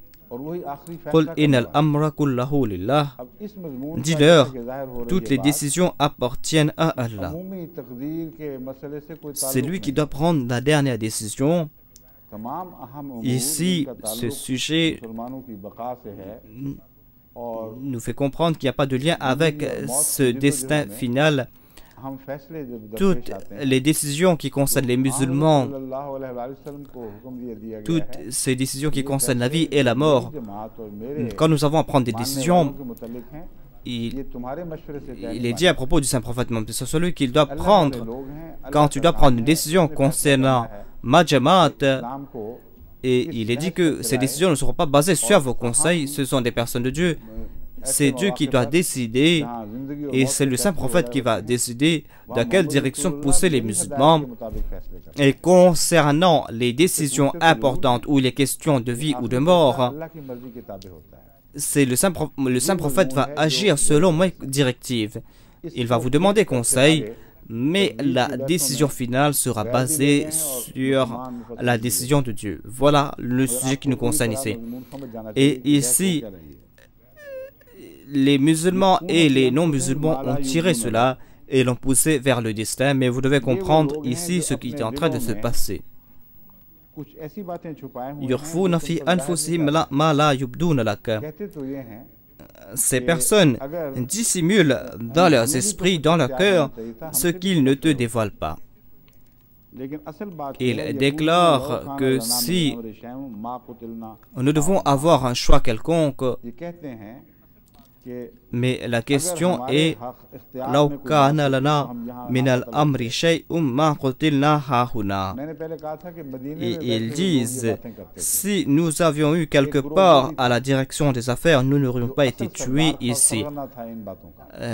Dis-leur, toutes les décisions appartiennent à Allah. C'est lui qui doit prendre la dernière décision. Ici, ce sujet nous fait comprendre qu'il n'y a pas de lien avec ce destin final. Toutes les décisions qui concernent les musulmans, toutes ces décisions qui concernent la vie et la mort, quand nous avons à prendre des décisions, il est dit à propos du saint prophète Mohammed, c'est celui qu'il doit prendre. Quand tu dois prendre une décision concernant ma jamaat, et il est dit que ces décisions ne seront pas basées sur vos conseils, ce sont des personnes de Dieu. C'est Dieu qui doit décider et c'est le saint prophète qui va décider dans quelle direction pousser les musulmans. Et concernant les décisions importantes où il est question de vie ou de mort, c'est le saint prophète va agir selon mes directives. Il va vous demander conseil, mais la décision finale sera basée sur la décision de Dieu. Voilà le sujet qui nous concerne ici. Et ici, les musulmans et les non-musulmans ont tiré cela et l'ont poussé vers le destin, mais vous devez comprendre ici ce qui est en train de se passer. Ces personnes dissimulent dans leurs esprits, dans leur cœur, ce qu'ils ne te dévoilent pas. Ils déclarent que si nous devons avoir un choix quelconque, mais la question est, et ils disent, si nous avions eu quelque part à la direction des affaires, nous n'aurions pas été tués ici.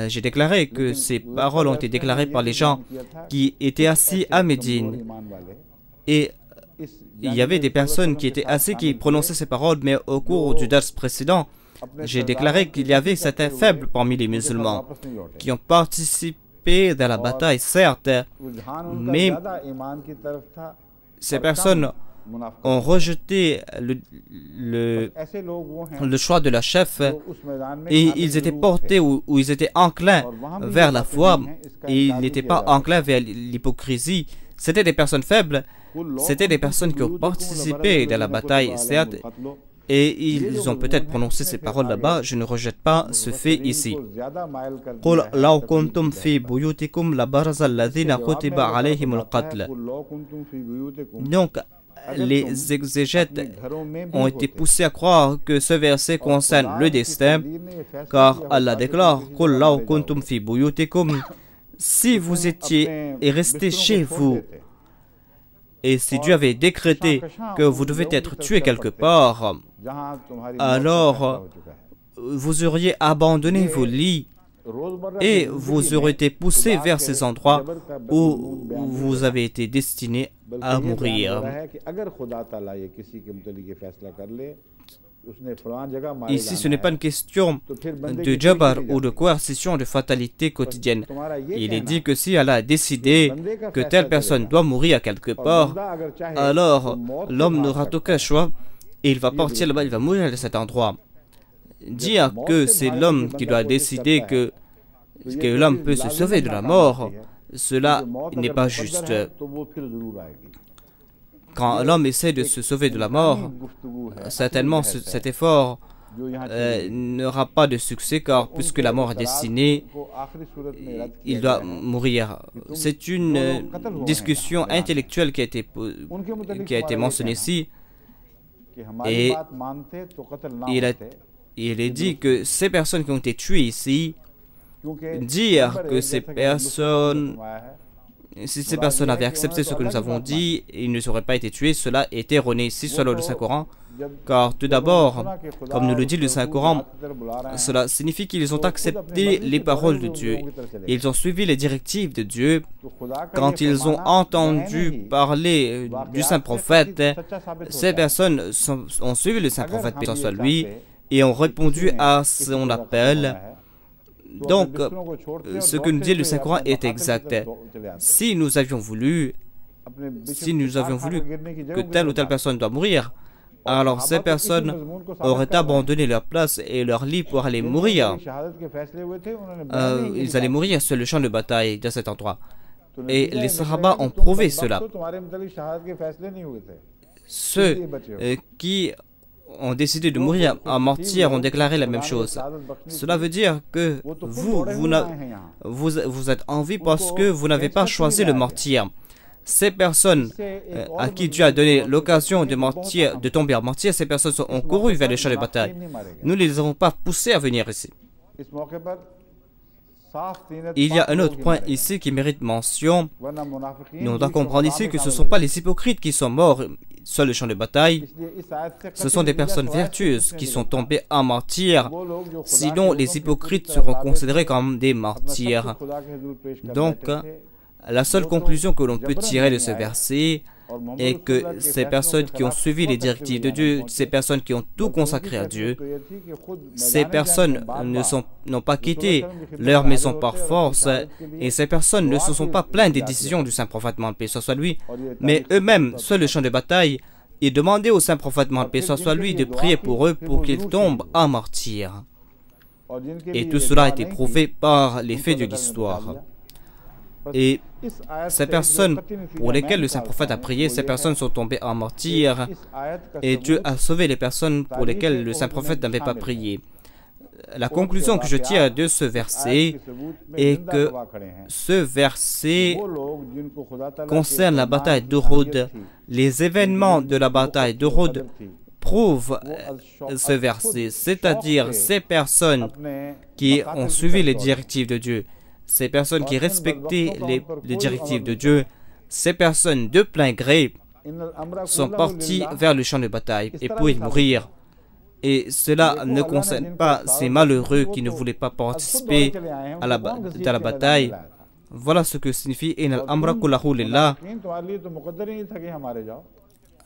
J'ai déclaré que ces paroles ont été déclarées par les gens qui étaient assis à Médine. Et il y avait des personnes qui étaient assis qui prononçaient ces paroles, mais au cours du dars précédent, j'ai déclaré qu'il y avait certains faibles parmi les musulmans qui ont participé dans la bataille, certes, mais ces personnes ont rejeté le choix de la chef et ils étaient portés ou ils étaient enclins vers la foi et ils n'étaient pas enclins vers l'hypocrisie. C'était des personnes faibles, c'était des personnes qui ont participé dans la bataille, certes, et ils ont peut-être prononcé ces paroles là-bas. Je ne rejette pas ce fait ici. Donc, les exégètes ont été poussés à croire que ce verset concerne le destin, car Allah déclare, si vous étiez et resté chez vous, et si Dieu avait décrété que vous devez être tué quelque part, alors vous auriez abandonné vos lits et vous auriez été poussé vers ces endroits où vous avez été destiné à mourir. Ici, ce n'est pas une question de jabar ou de coercition, de fatalité quotidienne. Il est dit que si Allah a décidé que telle personne doit mourir à quelque part, alors l'homme n'aura aucun choix et il va partir là-bas, il va mourir à cet endroit. Dire que c'est l'homme qui doit décider que l'homme peut se sauver de la mort, cela n'est pas juste. Quand l'homme essaie de se sauver de la mort, certainement cet effort n'aura pas de succès, car puisque la mort est destinée, il doit mourir. C'est une discussion intellectuelle qui a été mentionnée ici, et il est dit que ces personnes qui ont été tuées ici, dire que si ces personnes avaient accepté ce que nous avons dit, ils ne seraient pas été tués, cela est erroné ici selon le Saint-Coran. Car tout d'abord, comme nous le dit le Saint-Coran, cela signifie qu'ils ont accepté les paroles de Dieu. Ils ont suivi les directives de Dieu. Quand ils ont entendu parler du Saint-Prophète, ces personnes ont suivi le Saint-Prophète, paix soit lui, et ont répondu à son appel. Donc, ce que nous dit le Saint-Coran est exact. Si nous avions voulu que telle ou telle personne doit mourir, alors ces personnes auraient abandonné leur place et leur lit pour aller mourir. Ils allaient mourir sur le champ de bataille de cet endroit. Et les Sahaba ont prouvé cela. Ceux qui ont décidé de mourir en martyr ont déclaré la même chose. Cela veut dire que vous êtes en vie parce que vous n'avez pas choisi le martyr. Ces personnes à qui Dieu a donné l'occasion de tomber en martyr, ces personnes ont couru vers le champ de bataille. Nous ne les avons pas poussés à venir ici. Il y a un autre point ici qui mérite mention. Nous devons comprendre ici que ce ne sont pas les hypocrites qui sont morts sur le champ de bataille. Ce sont des personnes vertueuses qui sont tombées en martyr. Sinon, les hypocrites seront considérés comme des martyrs. Donc, la seule conclusion que l'on peut tirer de ce verset est que ces personnes qui ont suivi les directives de Dieu, ces personnes qui ont tout consacré à Dieu, ces personnes n'ont pas quitté leur maison par force, et ces personnes ne se sont pas plaintes des décisions du Saint-Prophète, paix soit lui, mais eux-mêmes, sur le champ de bataille, ils demandaient au Saint-Prophète, paix soit lui, de prier pour eux pour qu'ils tombent en martyr. Et tout cela a été prouvé par les faits de l'histoire. Et ces personnes pour lesquelles le Saint-Prophète a prié, ces personnes sont tombées en martyr, et Dieu a sauvé les personnes pour lesquelles le Saint-Prophète n'avait pas prié. La conclusion que je tire de ce verset est que ce verset concerne la bataille d'Uhud. Les événements de la bataille d'Uhud prouvent ce verset, c'est-à-dire ces personnes qui ont suivi les directives de Dieu, ces personnes qui respectaient les directives de Dieu, ces personnes de plein gré sont parties vers le champ de bataille et pour y mourir. Et cela ne concerne pas ces malheureux qui ne voulaient pas participer à la bataille. Voilà ce que signifie Inal Amra Kullahu Lillah.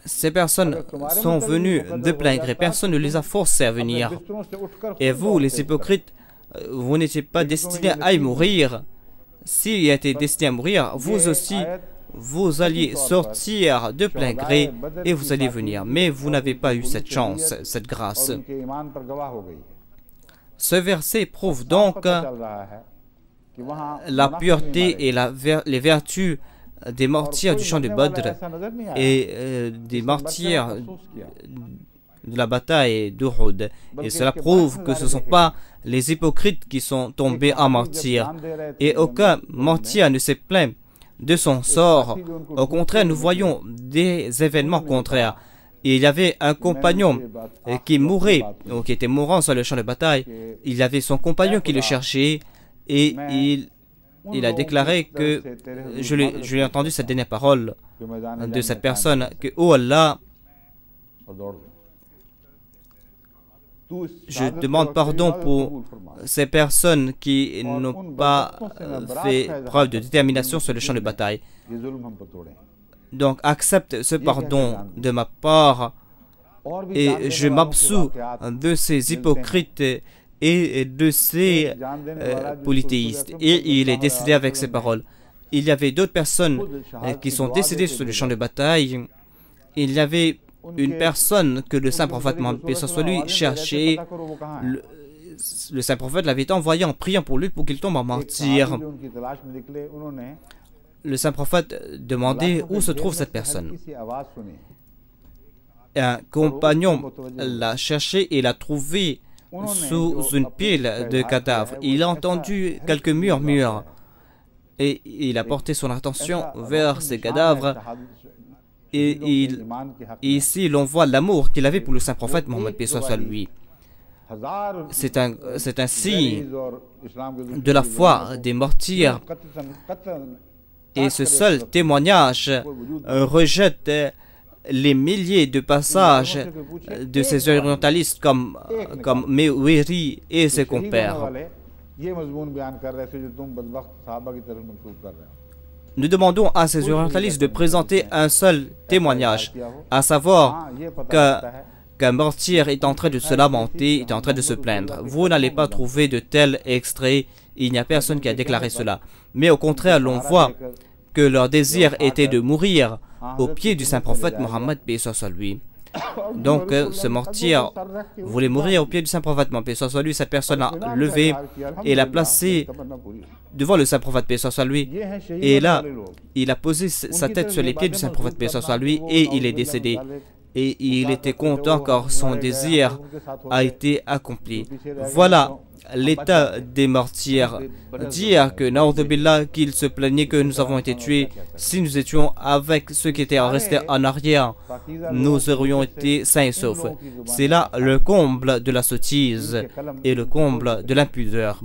Ces personnes sont venues de plein gré. Personne ne les a forcés à venir. Et vous, les hypocrites, vous n'étiez pas destiné à y mourir. S'il y a été destiné à mourir, vous aussi, vous alliez sortir de plein gré et vous alliez venir. Mais vous n'avez pas eu cette chance, cette grâce. Ce verset prouve donc la pureté et les vertus des martyrs du champ de Badr et des martyrs de la bataille d'Uhud. Et cela prouve que ce ne sont pas les hypocrites qui sont tombés en martyr. Et aucun martyr ne s'est plaint de son sort. Au contraire, nous voyons des événements contraires. Il y avait un compagnon qui mourait, ou qui était mourant sur le champ de bataille. Il y avait son compagnon qui le cherchait et il a déclaré que, je l'ai entendu cette dernière parole de cette personne, que « Oh Allah, je demande pardon pour ces personnes qui n'ont pas fait preuve de détermination sur le champ de bataille. Donc, accepte ce pardon de ma part et je m'absous de ces hypocrites et de ces polythéistes. » Et il est décédé avec ces paroles. Il y avait d'autres personnes qui sont décédées sur le champ de bataille. Il y avait une personne que le saint prophète Mohammed paix soit sur lui cherchait. Le saint prophète l'avait envoyé en priant pour lui pour qu'il tombe en martyr. Le saint prophète demandait où se trouve cette personne. Un compagnon l'a cherché et l'a trouvé sous une pile de cadavres. Il a entendu quelques murmures et il a porté son attention vers ces cadavres. Et ici, l'on voit l'amour qu'il avait pour le saint prophète Mohammed paix soit sur lui. C'est un signe de la foi des martyrs. Et ce seul témoignage rejette les milliers de passages de ces orientalistes comme Meweri et ses compères. Nous demandons à ces orientalistes de présenter un seul témoignage, à savoir qu'un martyr est en train de se lamenter, est en train de se plaindre. Vous n'allez pas trouver de tels extraits, il n'y a personne qui a déclaré cela. Mais au contraire, l'on voit que leur désir était de mourir au pied du saint prophète Mohammed paix soit sur lui. Donc ce martyr voulait mourir au pied du saint prophète Mohammed paix soit sur lui. Cette personne a levé et l'a placé devant le saint prophète paix soit sur lui. Et là, il a posé sa tête sur les pieds du saint prophète paix soit sur lui et il est décédé. Et il était content car son désir a été accompli. Voilà l'état des martyrs. Dire que Na'udhu billah, qu'ils se plaignaient que nous avons été tués, si nous étions avec ceux qui étaient restés en arrière, nous aurions été sains et saufs. C'est là le comble de la sottise et le comble de l'impudeur.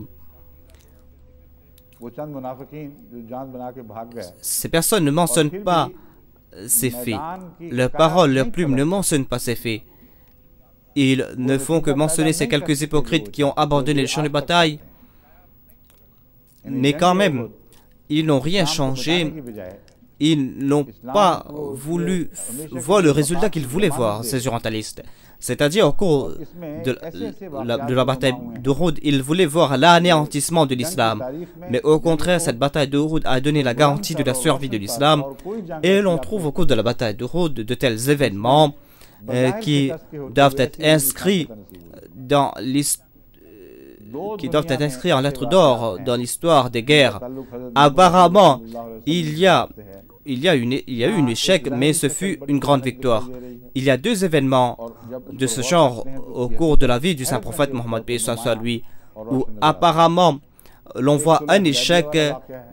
Ces personnes ne mentionnent pas ces faits. Leurs paroles, leurs plumes ne mentionnent pas ces faits. Ils ne font que mentionner ces quelques hypocrites qui ont abandonné le champ de bataille. Mais quand même, ils n'ont rien changé. Ils n'ont pas voulu voir le résultat qu'ils voulaient voir, ces orientalistes. C'est-à-dire, au cours de la bataille d'Uhud, ils voulaient voir l'anéantissement de l'islam. Mais au contraire, cette bataille d'Uhud a donné la garantie de la survie de l'islam. Et l'on trouve au cours de la bataille d'Uhud de tels événements qui doivent être inscrits en lettres d'or dans l'histoire des guerres. Apparemment, il y a eu un échec, mais ce fut une grande victoire. Il y a deux événements de ce genre au cours de la vie du saint prophète Mohammed paix soit sur lui, où apparemment l'on voit un échec,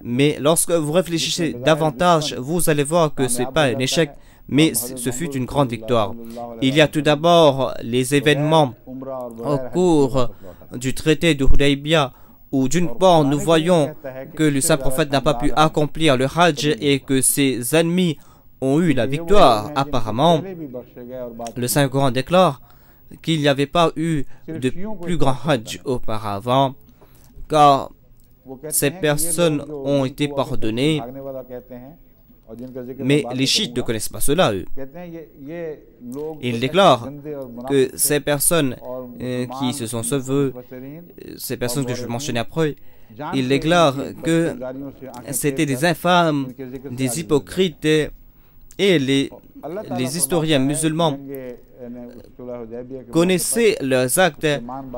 mais lorsque vous réfléchissez davantage, vous allez voir que ce n'est pas un échec, mais ce fut une grande victoire. Il y a tout d'abord les événements au cours du traité de Hudaybiyah, où d'une part nous voyons que le saint prophète n'a pas pu accomplir le Hajj et que ses ennemis ont eu la victoire. Apparemment, le Saint-Coran déclare qu'il n'y avait pas eu de plus grand Hajj auparavant, car ces personnes ont été pardonnées. Mais les chiites ne connaissent pas cela, eux. Ils déclarent que ces personnes qui se sont sauvées, ces personnes que je vais mentionner après, ils déclarent que c'était des infâmes, des hypocrites, et les historiens musulmans connaissaient leurs actes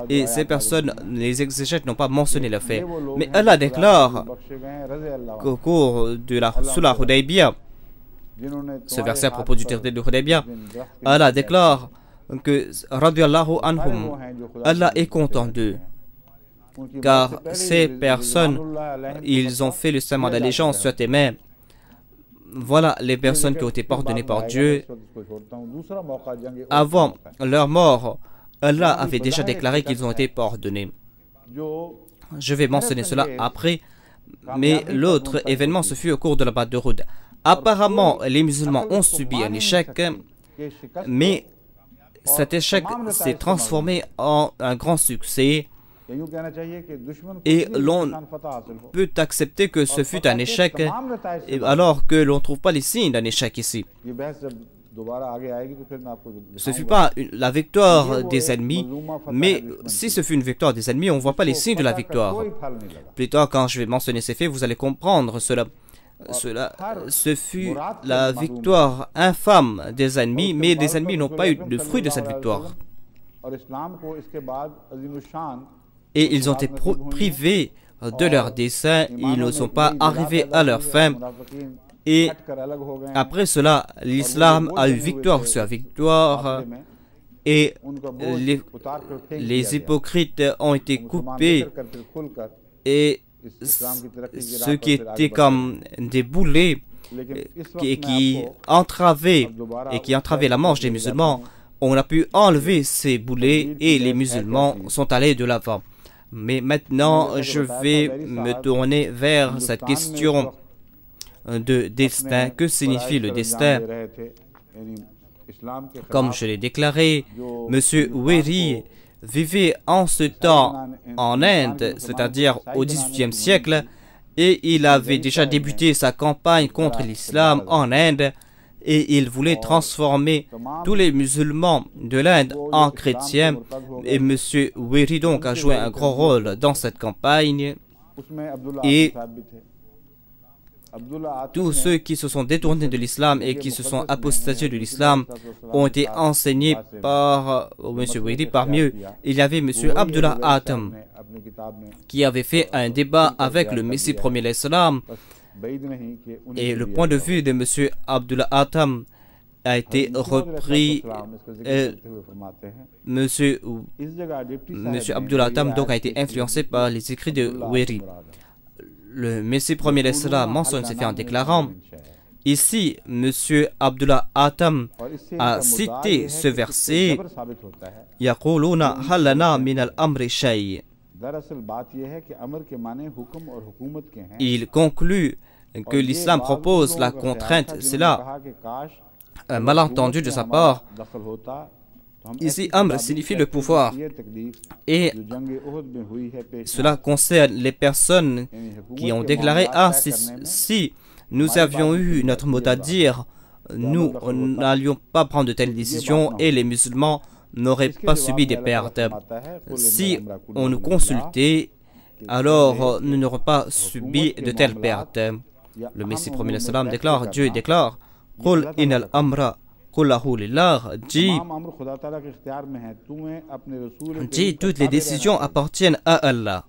et ces personnes, les exégètes, n'ont pas mentionné le fait. Mais Allah déclare qu'au cours de la Sulh Hudaybiyah, ce verset à propos du traité de Hudaybiyah, Allah déclare que radiyallahu anhum, Allah est content d'eux, car ces personnes, ils ont fait le serment d'allégeance sur tes mains. Voilà les personnes qui ont été pardonnées par Dieu. Avant leur mort, Allah avait déjà déclaré qu'ils ont été pardonnés. Je vais mentionner cela après, mais l'autre événement se fut au cours de la bataille d'Uhud. Apparemment, les musulmans ont subi un échec, mais cet échec s'est transformé en un grand succès. Et l'on peut accepter que ce fut un échec, alors que l'on ne trouve pas les signes d'un échec ici. Ce ne fut pas la victoire des ennemis, mais si ce fut une victoire des ennemis, on ne voit pas les signes de la victoire. Plus tard, quand je vais mentionner ces faits, vous allez comprendre cela. ce fut la victoire infâme des ennemis, mais les ennemis n'ont pas eu le fruit de cette victoire. Et ils ont été privés de leur dessein, ils ne sont pas arrivés à leur fin. Et après cela, l'islam a eu victoire sur victoire et les hypocrites ont été coupés et ceux qui étaient comme des boulets qui entravaient la marche des musulmans, on a pu enlever ces boulets et les musulmans sont allés de l'avant. Mais maintenant, je vais me tourner vers cette question de destin. Que signifie le destin? Comme je l'ai déclaré, M. Weri vivait en ce temps en Inde, c'est-à-dire au XVIIIe siècle, et il avait déjà débuté sa campagne contre l'islam en Inde, et il voulait transformer tous les musulmans de l'Inde en chrétiens, et M. Weri donc a joué un grand rôle dans cette campagne, et tous ceux qui se sont détournés de l'islam et qui se sont apostasiés de l'islam ont été enseignés par M. Weri. Parmi eux, il y avait M. Abdullah Atam qui avait fait un débat avec le Messie premier l'Islam. Et le point de vue de M. Abdullah Atam a été repris. M. Abdullah Atam donc a été influencé par les écrits de Weri. Le Messie premier l'Islam mentionne ces faits en déclarant: ici, M. Abdullah Atam a cité ce verset Yaquluna halana min al-amri shay. Il conclut que l'islam propose la contrainte. C'est là un malentendu de sa part. Ici, Amr signifie le pouvoir. Et cela concerne les personnes qui ont déclaré: ah, si nous avions eu notre mot à dire, nous n'allions pas prendre de telles décisions et les musulmans n'auraient pas subi des pertes. Si on nous consultait, alors nous n'aurions pas subi de telles pertes. Le Messie premier salam déclare, Dieu déclare: Qul inal amra dit, toutes les décisions appartiennent à Allah.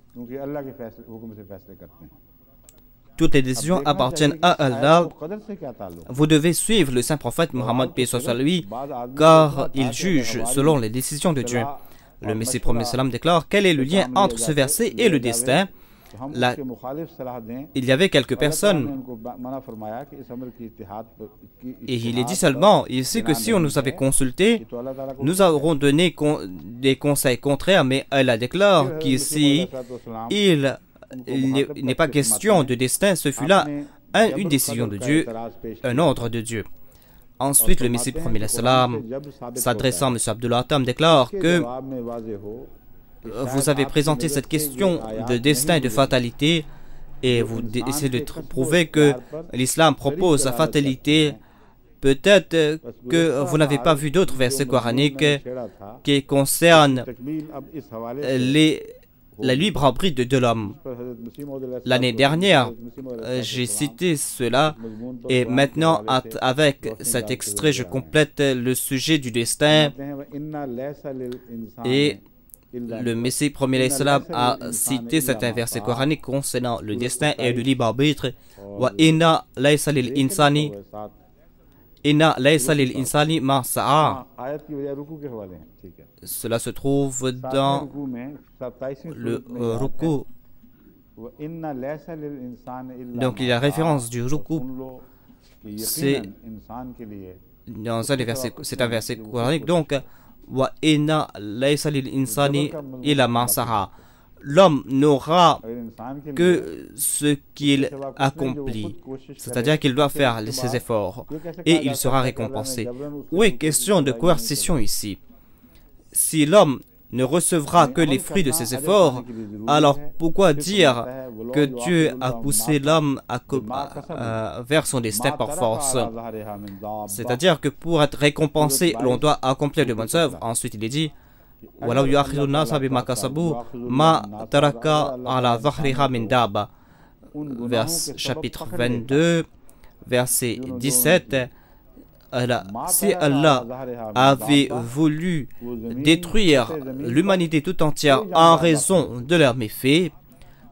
Toutes les décisions appartiennent à Allah. Vous devez suivre le saint prophète Mohammed, paix soit lui, car il juge selon les décisions de Dieu. Le Messie premier salam déclare: quel est le lien entre ce verset et le destin? Il y avait quelques personnes et il est dit seulement ici que si on nous avait consulté, nous aurons donné des conseils contraires, mais Allah déclare qu'ici il n'est pas question de destin, ce fut là une décision de Dieu, un ordre de Dieu. Ensuite, le Messie premier salam, s'adressant à M. Abdullah Atam, déclare que vous avez présenté cette question de destin et de fatalité et vous essayez de prouver que l'islam propose la fatalité. Peut-être que vous n'avez pas vu d'autres versets coraniques qui concernent la libre arbitre de l'homme. L'année dernière, j'ai cité cela et maintenant, avec cet extrait, je complète le sujet du destin. Et le Messie premier salam a cité certains versets coraniques concernant le destin et le libre arbitre. Wa inna laysa lil insani ma sa'a. Cela se trouve dans le ruku. Donc il y a référence du ruku. C'est dans un des versets, c'est un verset coranique. Donc l'homme n'aura que ce qu'il accomplit, c'est-à-dire qu'il doit faire ses efforts et il sera récompensé. Oui, question de coercition ici. Si l'homme ne recevra que les fruits de ses efforts, alors pourquoi dire que Dieu a poussé l'homme vers son destin par force? C'est-à-dire que pour être récompensé, l'on doit accomplir de bonnes œuvres. Ensuite, il est dit: chapitre 22, verset 17, si Allah avait voulu détruire l'humanité tout entière en raison de leurs méfaits,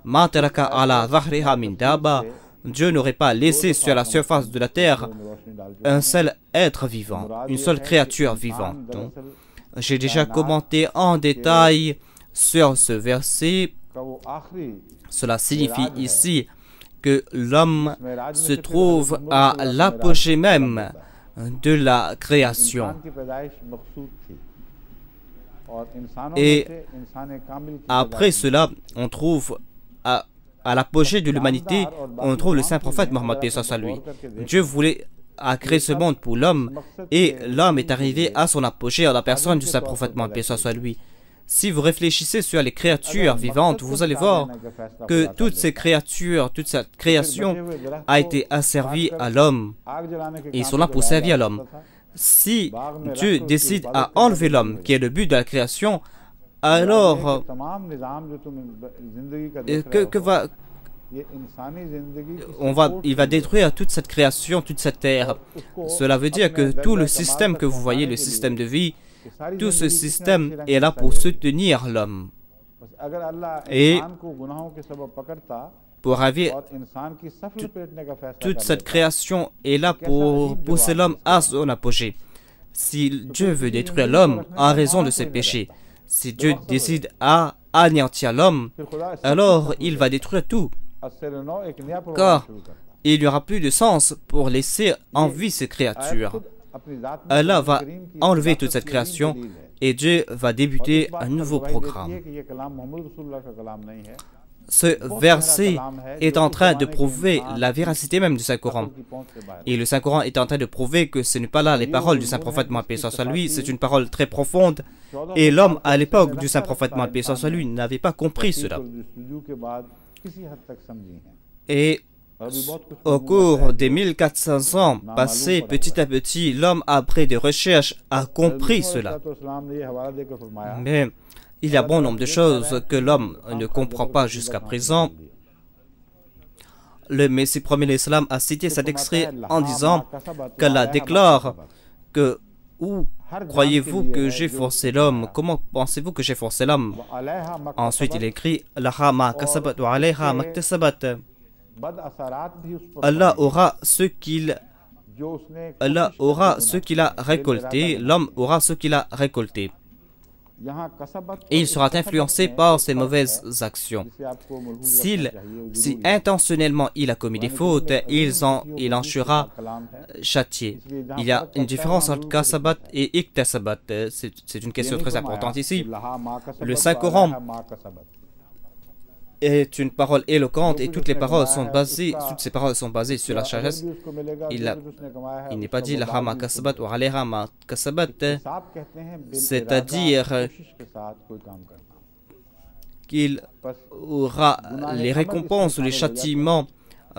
Ma taraka ala dhahriha min daba, Dieu n'aurait pas laissé sur la surface de la terre un seul être vivant, une seule créature vivante. J'ai déjà commenté en détail sur ce verset. Cela signifie ici que l'homme se trouve à l'apogée même de la création. Et après cela, on trouve à l'apogée de l'humanité, on trouve le saint prophète Mohammed à lui. Dieu voulait créer ce monde pour l'homme et l'homme est arrivé à son apogée à la personne du saint prophète Mohammed à lui. Si vous réfléchissez sur les créatures vivantes, vous allez voir que toutes ces créatures, toute cette création a été asservie à l'homme et ils sont là pour servir à l'homme. Si Dieu décide à enlever l'homme, qui est le but de la création, alors il va détruire toute cette création, toute cette terre. Cela veut dire que tout le système que vous voyez, le système de vie, tout ce système est là pour soutenir l'homme. Et pour toute cette création est là pour pousser l'homme à son apogée. Si Dieu veut détruire l'homme en raison de ses péchés, si Dieu décide à anéantir l'homme, alors il va détruire tout. Car il n'y aura plus de sens pour laisser en vie ces créatures. Allah va enlever toute cette création et Dieu va débuter un nouveau programme. Ce verset est en train de prouver la véracité même du Saint-Coran. Et le Saint-Coran est en train de prouver que ce n'est pas là les paroles du Saint-Prophète Mohammed à lui, c'est une parole très profonde. Et l'homme à l'époque du Saint-Prophète Mohammed à lui n'avait pas compris cela. Et au cours des 1400 ans passés, petit à petit, l'homme, après des recherches, a compris cela. Mais il y a bon nombre de choses que l'homme ne comprend pas jusqu'à présent. Le Messie premier de l'Islam a cité cet extrait en disant qu'Allah déclare que où croyez-vous que j'ai forcé l'homme? Comment pensez-vous que j'ai forcé l'homme? Ensuite, il écrit Laha ma kasabat wa alayha maktasabat. Allah aura ce qu'il a récolté, l'homme aura ce qu'il a récolté. Et il sera influencé par ses mauvaises actions. Si intentionnellement il a commis des fautes, il en sera châtié. Il y a une différence entre kasabat et iktasabat. C'est une question très importante ici. Le Saint-Coran est une parole éloquente et toutes ces paroles sont basées sur la sagesse. Il n'est pas dit la ma kasabat ou alayha ma kasabat, c'est-à-dire qu'il aura les récompenses ou les châtiments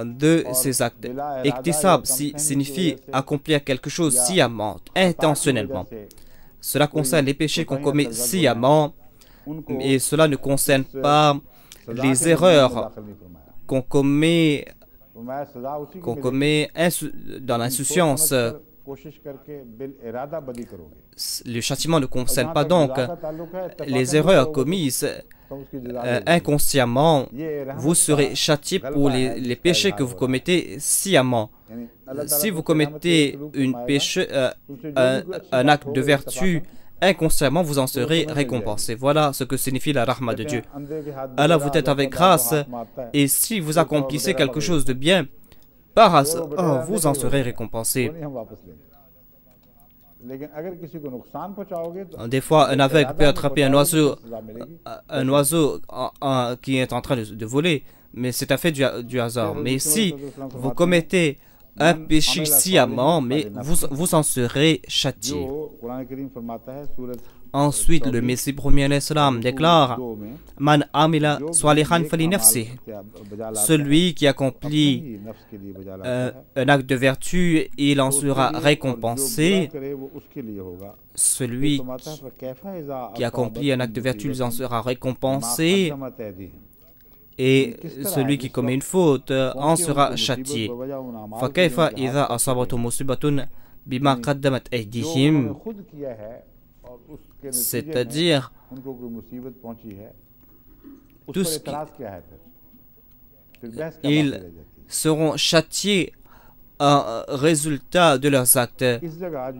de ses actes. Iktisab signifie accomplir quelque chose sciemment, intentionnellement. Cela concerne les péchés qu'on commet sciemment et cela ne concerne pas les erreurs qu'on commet dans l'insouciance. Le châtiment ne concerne pas donc les erreurs commises inconsciemment. Vous serez châtié pour les péchés que vous commettez sciemment. Si vous commettez un acte de vertu inconsciemment, vous en serez récompensé. Voilà ce que signifie la rahma de Dieu. Allah vous aide avec grâce et si vous accomplissez quelque chose de bien, par hasard, vous en serez récompensé. Des fois, un aveugle peut attraper un oiseau qui est en train de voler, mais c'est un fait du hasard. Mais si vous commettez un péché sciemment, mais vous en serez châtié. Ensuite, le Messie premier l'Islam déclare Man amila salihan fali nafsi. Celui qui accomplit un acte de vertu, il en sera récompensé. Celui qui accomplit un acte de vertu, il en sera récompensé. et celui qui commet une faute en sera châtié. فَكَيْفَ إِذَا أَصَابَتْهُمْ مُصِيبَةٌ بِمَا قَدَّمَتْ أَيْدِيهِمْ. C'est-à-dire ils seront châtiés en résultat de leurs actes.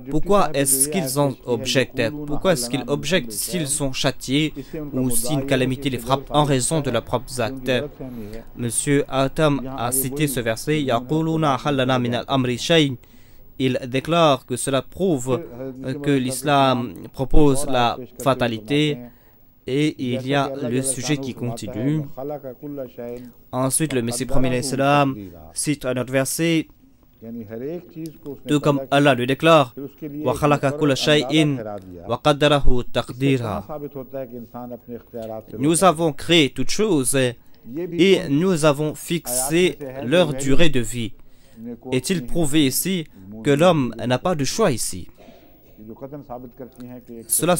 Pourquoi est-ce qu'ils en objectent? Pourquoi est-ce qu'ils objectent s'ils sont châtiés ou si une calamité les frappe en raison de leurs propres actes? Monsieur Atam a cité ce verset. يَقُولُونَ حَلَّنَا مِنَ الْأَمْرِ شَيْءٍ. Il déclare que cela prouve que l'islam propose la fatalité. Et il y a le sujet qui continue. Ensuite, le Messie premier islam cite un autre verset, tout comme Allah le déclare, وَخَلَقَ كُلَّ شَيْءٍ وَقَدَّرَهُ تَقْدِيرًا. Nous avons créé toutes choses et nous avons fixé leur durée de vie. Est-il prouvé ici que l'homme n'a pas de choix ici? Cela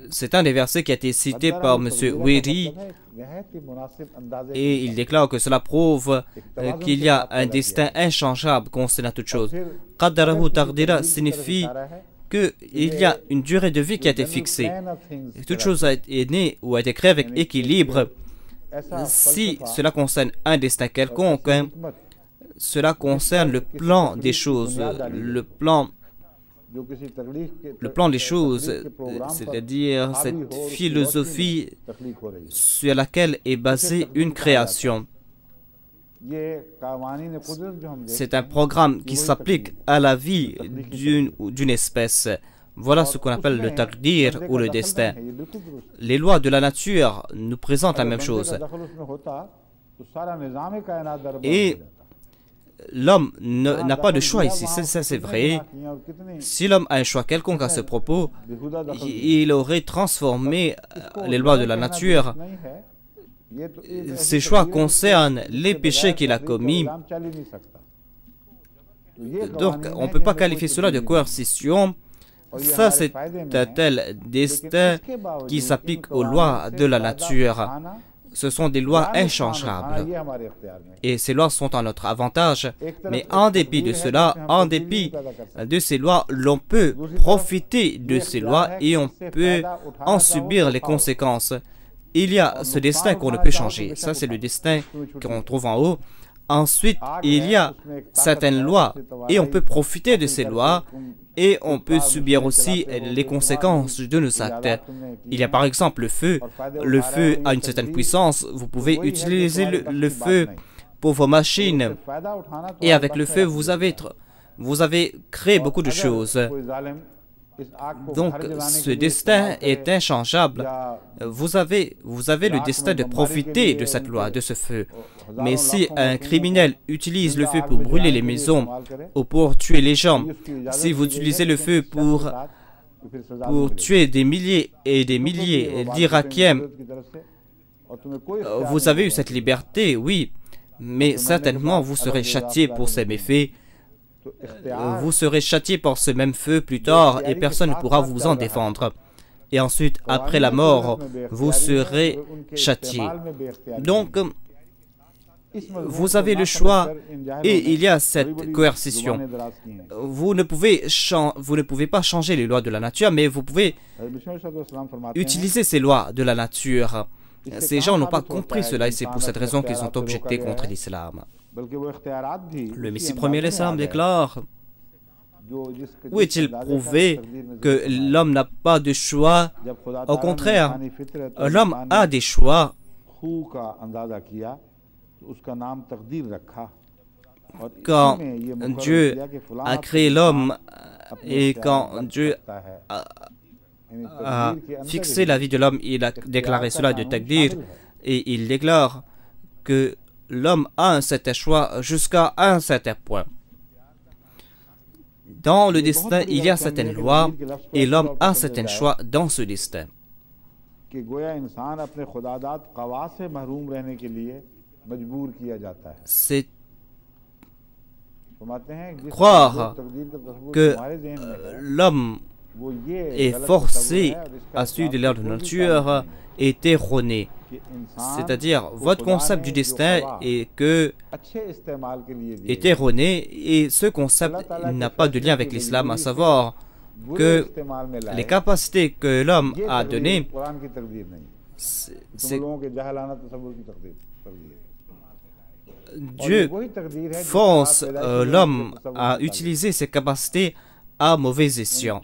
c'est un des versets qui a été cité par M. Weri et il déclare que cela prouve qu'il y a un destin inchangeable concernant toute chose. Qaddarahu taqdira signifie qu'il y a une durée de vie qui a été fixée. Toute chose est née ou a été créée avec équilibre. Si cela concerne un destin quelconque, cela concerne le plan des choses, le plan des choses, c'est-à-dire cette philosophie sur laquelle est basée une création. C'est un programme qui s'applique à la vie d'une espèce. Voilà ce qu'on appelle le taqdir ou le destin. Les lois de la nature nous présentent la même chose. Et l'homme n'a pas de choix ici, ça c'est vrai. Si l'homme a un choix quelconque à ce propos, il aurait transformé les lois de la nature. Ces choix concernent les péchés qu'il a commis. Donc on ne peut pas qualifier cela de coercition. Ça c'est un tel destin qui s'applique aux lois de la nature. Ce sont des lois inchangeables. Et ces lois sont en notre avantage. Mais en dépit de cela, en dépit de ces lois, l'on peut profiter de ces lois et on peut en subir les conséquences. Il y a ce destin qu'on ne peut changer. Ça, c'est le destin qu'on trouve en haut. Ensuite, il y a certaines lois et on peut profiter de ces lois et on peut subir aussi les conséquences de nos actes. Il y a par exemple le feu. Le feu a une certaine puissance. Vous pouvez utiliser le feu pour vos machines. Et avec le feu, vous avez créé beaucoup de choses. Donc, ce destin est inchangeable. Vous avez le destin de profiter de cette loi, de ce feu. Mais si un criminel utilise le feu pour brûler les maisons ou pour tuer les gens, si vous utilisez le feu pour tuer des milliers et des milliers d'Irakiens, vous avez eu cette liberté, oui, mais certainement vous serez châtié pour ces méfaits. Vous serez châtié par ce même feu plus tard et personne ne pourra vous en défendre. Et ensuite, après la mort, vous serez châtié. Donc, vous avez le choix et il y a cette coercition. Vous ne pouvez pas changer les lois de la nature, mais vous pouvez utiliser ces lois de la nature. Ces gens n'ont pas compris cela et c'est pour cette raison qu'ils ont objecté contre l'islam. Le Messie premier l'islam déclare: où est-il prouvé que l'homme n'a pas de choix? Au contraire, l'homme a des choix. Quand Dieu a créé l'homme et quand Dieu a fixé la vie de l'homme, il a déclaré cela de Taqdir et il déclare que l'homme a un certain choix jusqu'à un certain point. Dans le destin, il y a certaines lois et l'homme a certains choix dans ce destin. C'est croire que l'homme et forcé à suivre leur nature est erroné. C'est-à-dire, votre concept du destin est erroné et ce concept n'a pas de lien avec l'islam, à savoir que les capacités que l'homme a données, Dieu force l'homme à utiliser ses capacités à mauvais escient.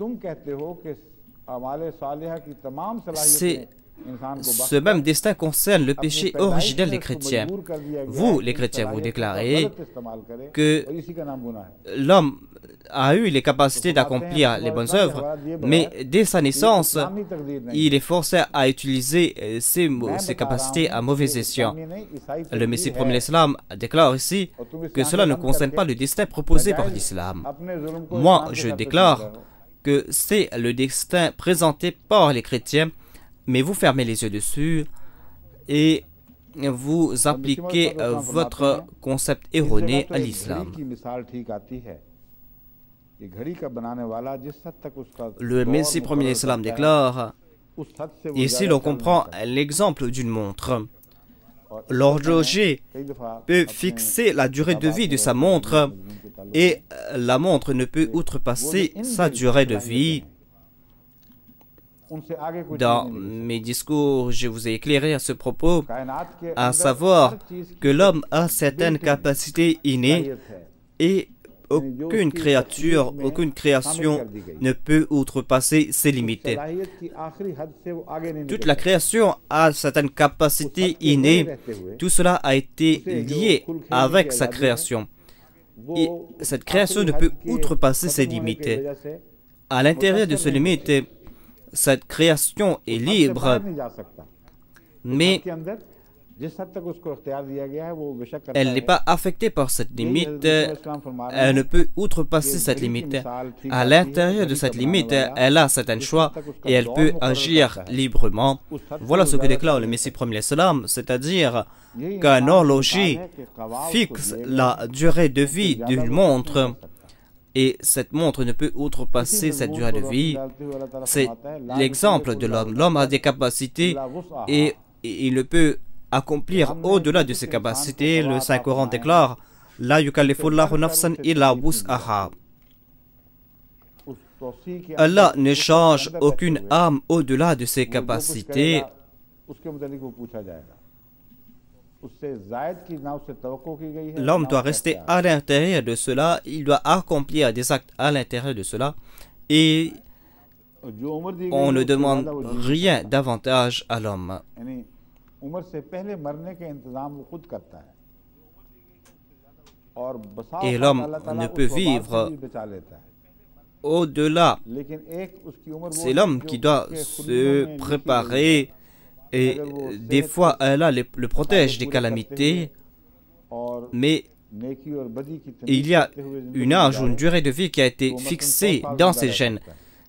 Ce même destin concerne le péché originel des chrétiens. Vous, les chrétiens, vous déclarez que l'homme a eu les capacités d'accomplir les bonnes œuvres, mais dès sa naissance, il est forcé à utiliser ses capacités à mauvais escient. Le Messie premier l'Islam déclare ici que cela ne concerne pas le destin proposé par l'Islam. Moi, je déclare que c'est le destin présenté par les chrétiens, mais vous fermez les yeux dessus et vous appliquez votre concept erroné à l'islam. Le Messie premier l'Islam déclare, ici l'on comprend l'exemple d'une montre. L'horloger peut fixer la durée de vie de sa montre et la montre ne peut outrepasser sa durée de vie. Dans mes discours, je vous ai éclairé à ce propos, à savoir que l'homme a certaines capacités innées et aucune créature, aucune création ne peut outrepasser ses limites. Toute la création a certaines capacités innées. Tout cela a été lié avec sa création. Et cette création ne peut outrepasser ses limites. À l'intérieur de ces limites, cette création est libre, mais elle n'est pas affectée par cette limite, elle ne peut outrepasser cette limite. À l'intérieur de cette limite, elle a certains choix et elle peut agir librement. Voilà ce que déclare le Messie premier l'Islam, c'est-à-dire qu'un horloger fixe la durée de vie d'une montre et cette montre ne peut outrepasser cette durée de vie. C'est l'exemple de l'homme. L'homme a des capacités et il ne peut accomplir au-delà de ses capacités. Le Saint-Coran déclare « La yukallifullahu nafsan illa wus'aha » Allah ne change aucune âme au-delà de ses capacités. L'homme doit rester à l'intérieur de cela, il doit accomplir des actes à l'intérieur de cela et on ne demande rien davantage à l'homme. Et l'homme ne peut vivre au-delà. C'est l'homme qui doit se préparer et des fois Allah le protège des calamités, mais il y a une âge ou une durée de vie qui a été fixée dans ses gènes.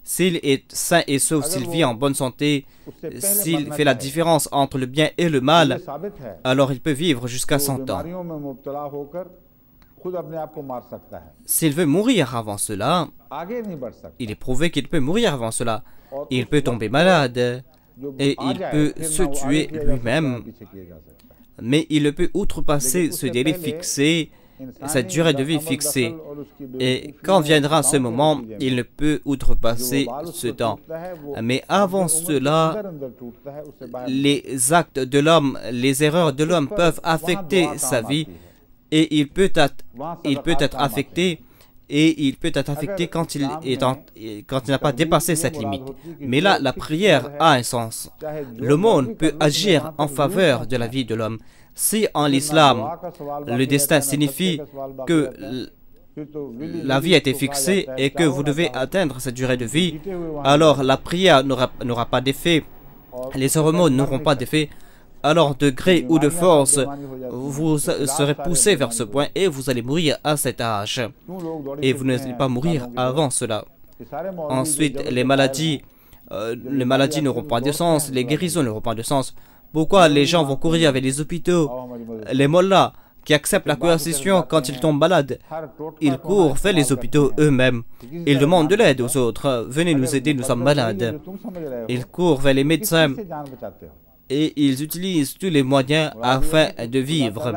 S'il est sain et sauf, s'il vit en bonne santé, s'il fait la différence entre le bien et le mal, alors il peut vivre jusqu'à 100 ans. S'il veut mourir avant cela, il est prouvé qu'il peut mourir avant cela. Il peut tomber malade et il peut se tuer lui-même, mais il ne peut outrepasser ce délai fixé, cette durée de vie fixée. Et quand viendra ce moment, il ne peut outrepasser ce temps. Mais avant cela, les actes de l'homme, les erreurs de l'homme peuvent affecter sa vie et il peut être affecté. Et il peut être affecté quand il n'a pas dépassé cette limite. Mais là, la prière a un sens. Le monde peut agir en faveur de la vie de l'homme. Si en l'islam, le destin signifie que la vie a été fixée et que vous devez atteindre cette durée de vie, alors la prière n'aura pas d'effet. Les hormones n'auront pas d'effet. Alors, de gré ou de force, vous serez poussé vers ce point et vous allez mourir à cet âge. Et vous n'allez pas mourir avant cela. Ensuite, les maladies n'auront pas de sens, les guérisons n'auront pas de sens. Pourquoi les gens vont courir avec les hôpitaux, les mollahs qui acceptent la coercition quand ils tombent malades. Ils courent vers les hôpitaux eux-mêmes. Ils demandent de l'aide aux autres. Venez nous aider, nous sommes malades. Ils courent vers les médecins et ils utilisent tous les moyens afin de vivre.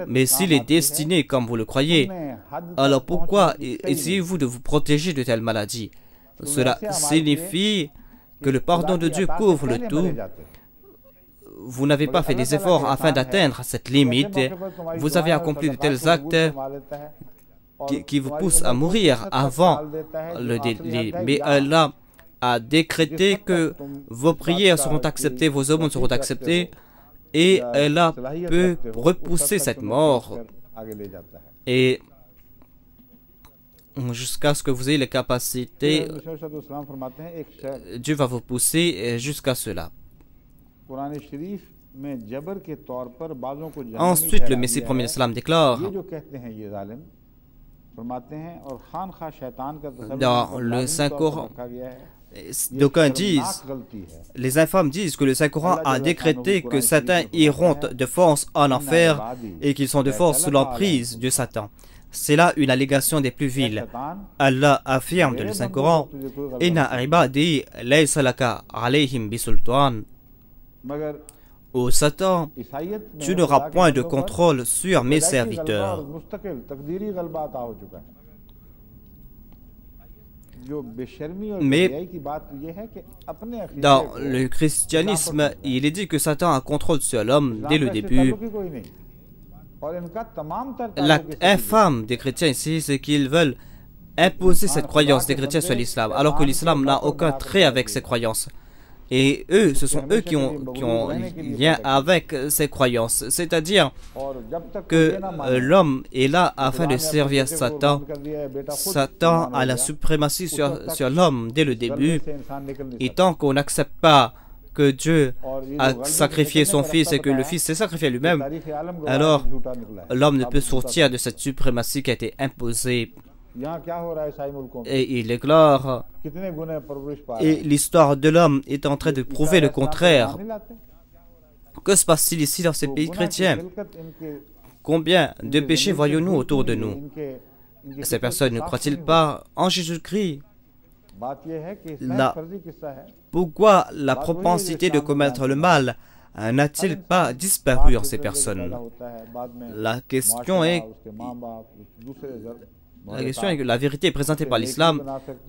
Mais s'il est destiné comme vous le croyez, alors pourquoi essayez-vous de vous protéger de telles maladies? Cela signifie que le pardon de Dieu couvre le tout. Vous n'avez pas fait des efforts afin d'atteindre cette limite. Vous avez accompli de tels actes qui vous poussent à mourir avant le délai. Mais Allah a décrété que vos prières seront acceptées, vos aumônes seront acceptées, et Allah peut repousser cette mort et jusqu'à ce que vous ayez les capacités, Dieu va vous pousser jusqu'à cela. Ensuite, le Messie premier l'Islam déclare dans le Saint-Coran, d'aucuns disent, les infâmes disent que le Saint-Coran a décrété que certains iront de force en enfer et qu'ils sont de force sous l'emprise de Satan. C'est là une allégation des plus viles. Allah affirme dans le Saint-Coran, Inna ibadi laysa laka alayhim bisultan. Ô Satan, tu n'auras point de contrôle sur mes serviteurs. Mais dans le christianisme, il est dit que Satan a contrôle sur l'homme dès le début. L'acte infâme des chrétiens ici, c'est qu'ils veulent imposer cette croyance des chrétiens sur l'islam, alors que l'islam n'a aucun trait avec ces croyances. Et eux, ce sont eux qui ont lien avec ces croyances. C'est-à-dire que l'homme est là afin de servir Satan. Satan a la suprématie sur l'homme dès le début. Et tant qu'on n'accepte pas que Dieu a sacrifié son fils et que le fils s'est sacrifié lui-même, alors l'homme ne peut sortir de cette suprématie qui a été imposée. Et il déclare, et l'histoire de l'homme est en train de prouver le contraire. Que se passe-t-il ici dans ces pays chrétiens? Combien de péchés voyons-nous autour de nous? Ces personnes ne croient-ils pas en Jésus-Christ? Pourquoi la propensité de commettre le mal n'a-t-il pas disparu en ces personnes? La question est que la vérité est présentée par l'islam.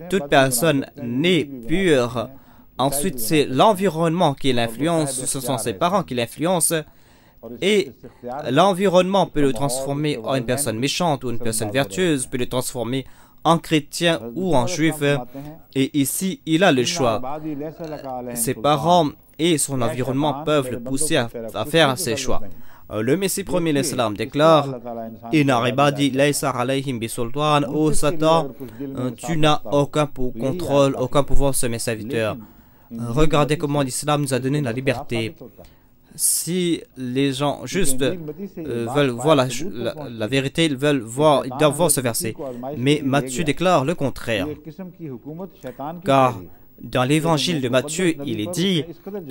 Toute personne n'est pure. Ensuite, c'est l'environnement qui l'influence, ce sont ses parents qui l'influencent. Et l'environnement peut le transformer en une personne méchante ou une personne vertueuse, peut le transformer en chrétien ou en juif. Et ici, il a le choix. Ses parents et son environnement peuvent le pousser à faire ses choix. Le Messie premier l'Islam déclare, Inna ibadi laysa alayhim bisultan. Ô Satan, tu n'as aucun contrôle, aucun pouvoir sur mes serviteurs. Regardez comment l'Islam nous a donné la liberté. Si les gens juste veulent voir la vérité, ils doivent voir ce verset. Mais Matthieu déclare le contraire. Car dans l'évangile de Matthieu, il est dit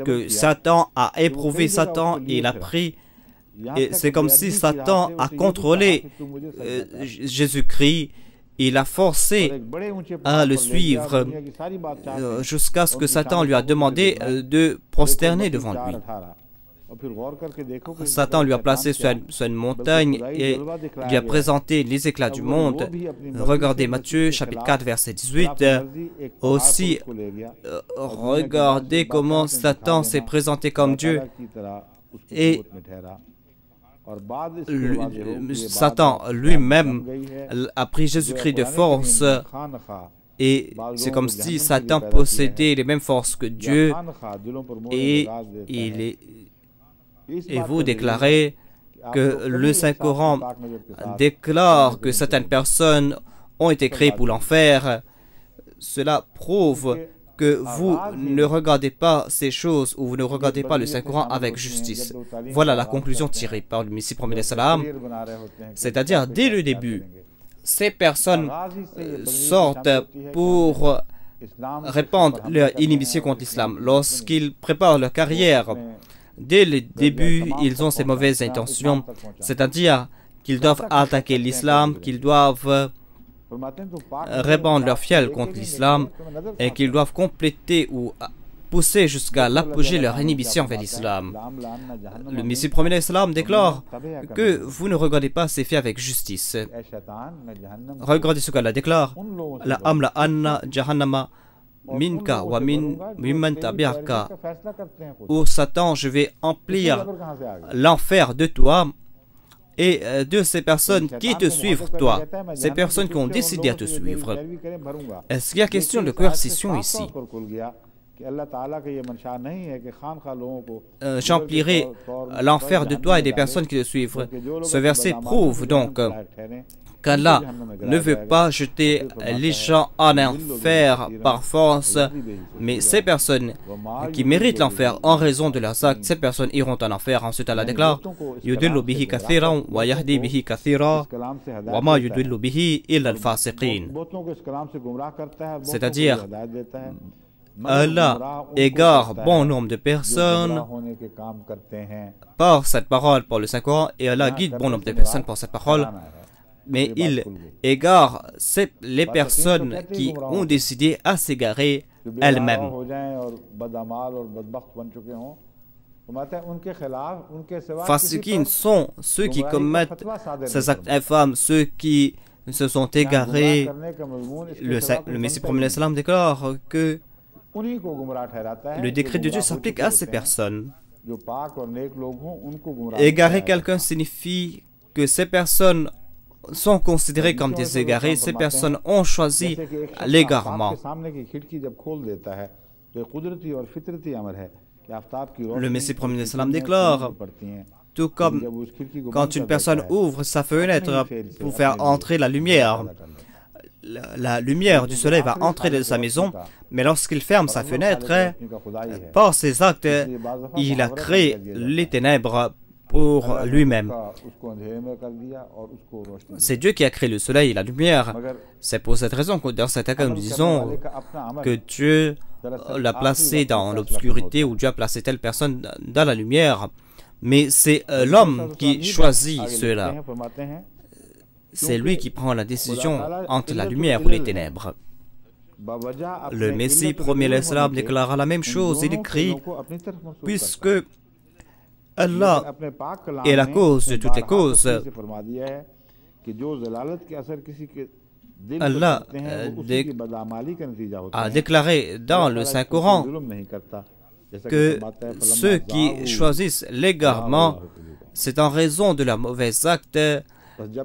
que Satan a éprouvé Satan et il a pris. Et c'est comme si Satan a contrôlé Jésus-Christ. Il a forcé à le suivre jusqu'à ce que Satan lui a demandé de prosterner devant lui. Satan lui a placé sur une montagne et lui a présenté les éclats du monde. Regardez Matthieu chapitre 4 verset 18. Aussi, regardez comment Satan s'est présenté comme Dieu. Et Satan lui-même a pris Jésus-Christ de force. Et c'est comme si Satan possédait les mêmes forces que Dieu. Et vous déclarez que le Saint-Coran déclare que certaines personnes ont été créées pour l'enfer. Cela prouve que vous ne regardez pas ces choses ou vous ne regardez pas le Saint-Coran avec justice. Voilà la conclusion tirée par le Messie premier l'Islam. C'est-à-dire, dès le début, ces personnes sortent pour répandre leur inimitié contre l'islam. Lorsqu'ils préparent leur carrière dès le début, ils ont ces mauvaises intentions, c'est-à-dire qu'ils doivent attaquer l'islam, qu'ils doivent répandre leur fiel contre l'islam et qu'ils doivent compléter ou pousser jusqu'à l'apogée leur inhibition vers l'islam. Le Messie premier l'islam déclare que vous ne regardez pas ces faits avec justice. Regardez ce qu'Allah déclare. La amla anna jahannama minka wa mimman tabi'aka. Ô Satan, je vais emplir l'enfer de toi et de ces personnes qui te suivent toi, ces personnes qui ont décidé à te suivre. Est-ce qu'il y a question de coercition ici? J'emplirai l'enfer de toi et des personnes qui te suivent. Ce verset prouve donc qu'Allah ne veut pas jeter les gens en enfer par force, mais ces personnes qui méritent l'enfer en raison de leurs actes, ces personnes iront en enfer. Ensuite Allah déclare yudillu bihi kathiran wa yahdi bihi kathira wa ma yudillu bihi illa al-fasiqin. C'est-à-dire Allah égare bon nombre de personnes par cette parole, par le Saint-Coran, et Allah guide bon nombre de personnes par cette parole, mais il égare les personnes qui ont décidé à s'égarer elles-mêmes. Fasiqin sont ceux qui commettent ces actes infâmes, ceux qui se sont égarés. Le Messie premier l'islam déclare que le décret de Dieu s'applique à ces personnes. Égarer quelqu'un signifie que ces personnes sont considérées comme des égarés, ces personnes ont choisi l'égarement. Le Messie premier l'islam déclare, tout comme quand une personne ouvre sa fenêtre pour faire entrer la lumière du soleil va entrer dans sa maison, mais lorsqu'il ferme sa fenêtre, par ses actes, il a créé les ténèbres pour lui-même. C'est Dieu qui a créé le soleil et la lumière. C'est pour cette raison que dans cet cas, nous disons que Dieu l'a placé dans l'obscurité ou Dieu a placé telle personne dans la lumière. Mais c'est l'homme qui choisit cela. C'est lui qui prend la décision entre la lumière ou les ténèbres. Le Messie premier l'islam déclara la même chose. Il écrit, puisque Allah est la cause de toutes les causes, Allah a déclaré dans le Saint-Coran que ceux qui choisissent l'égarement, c'est en raison de leurs mauvais actes.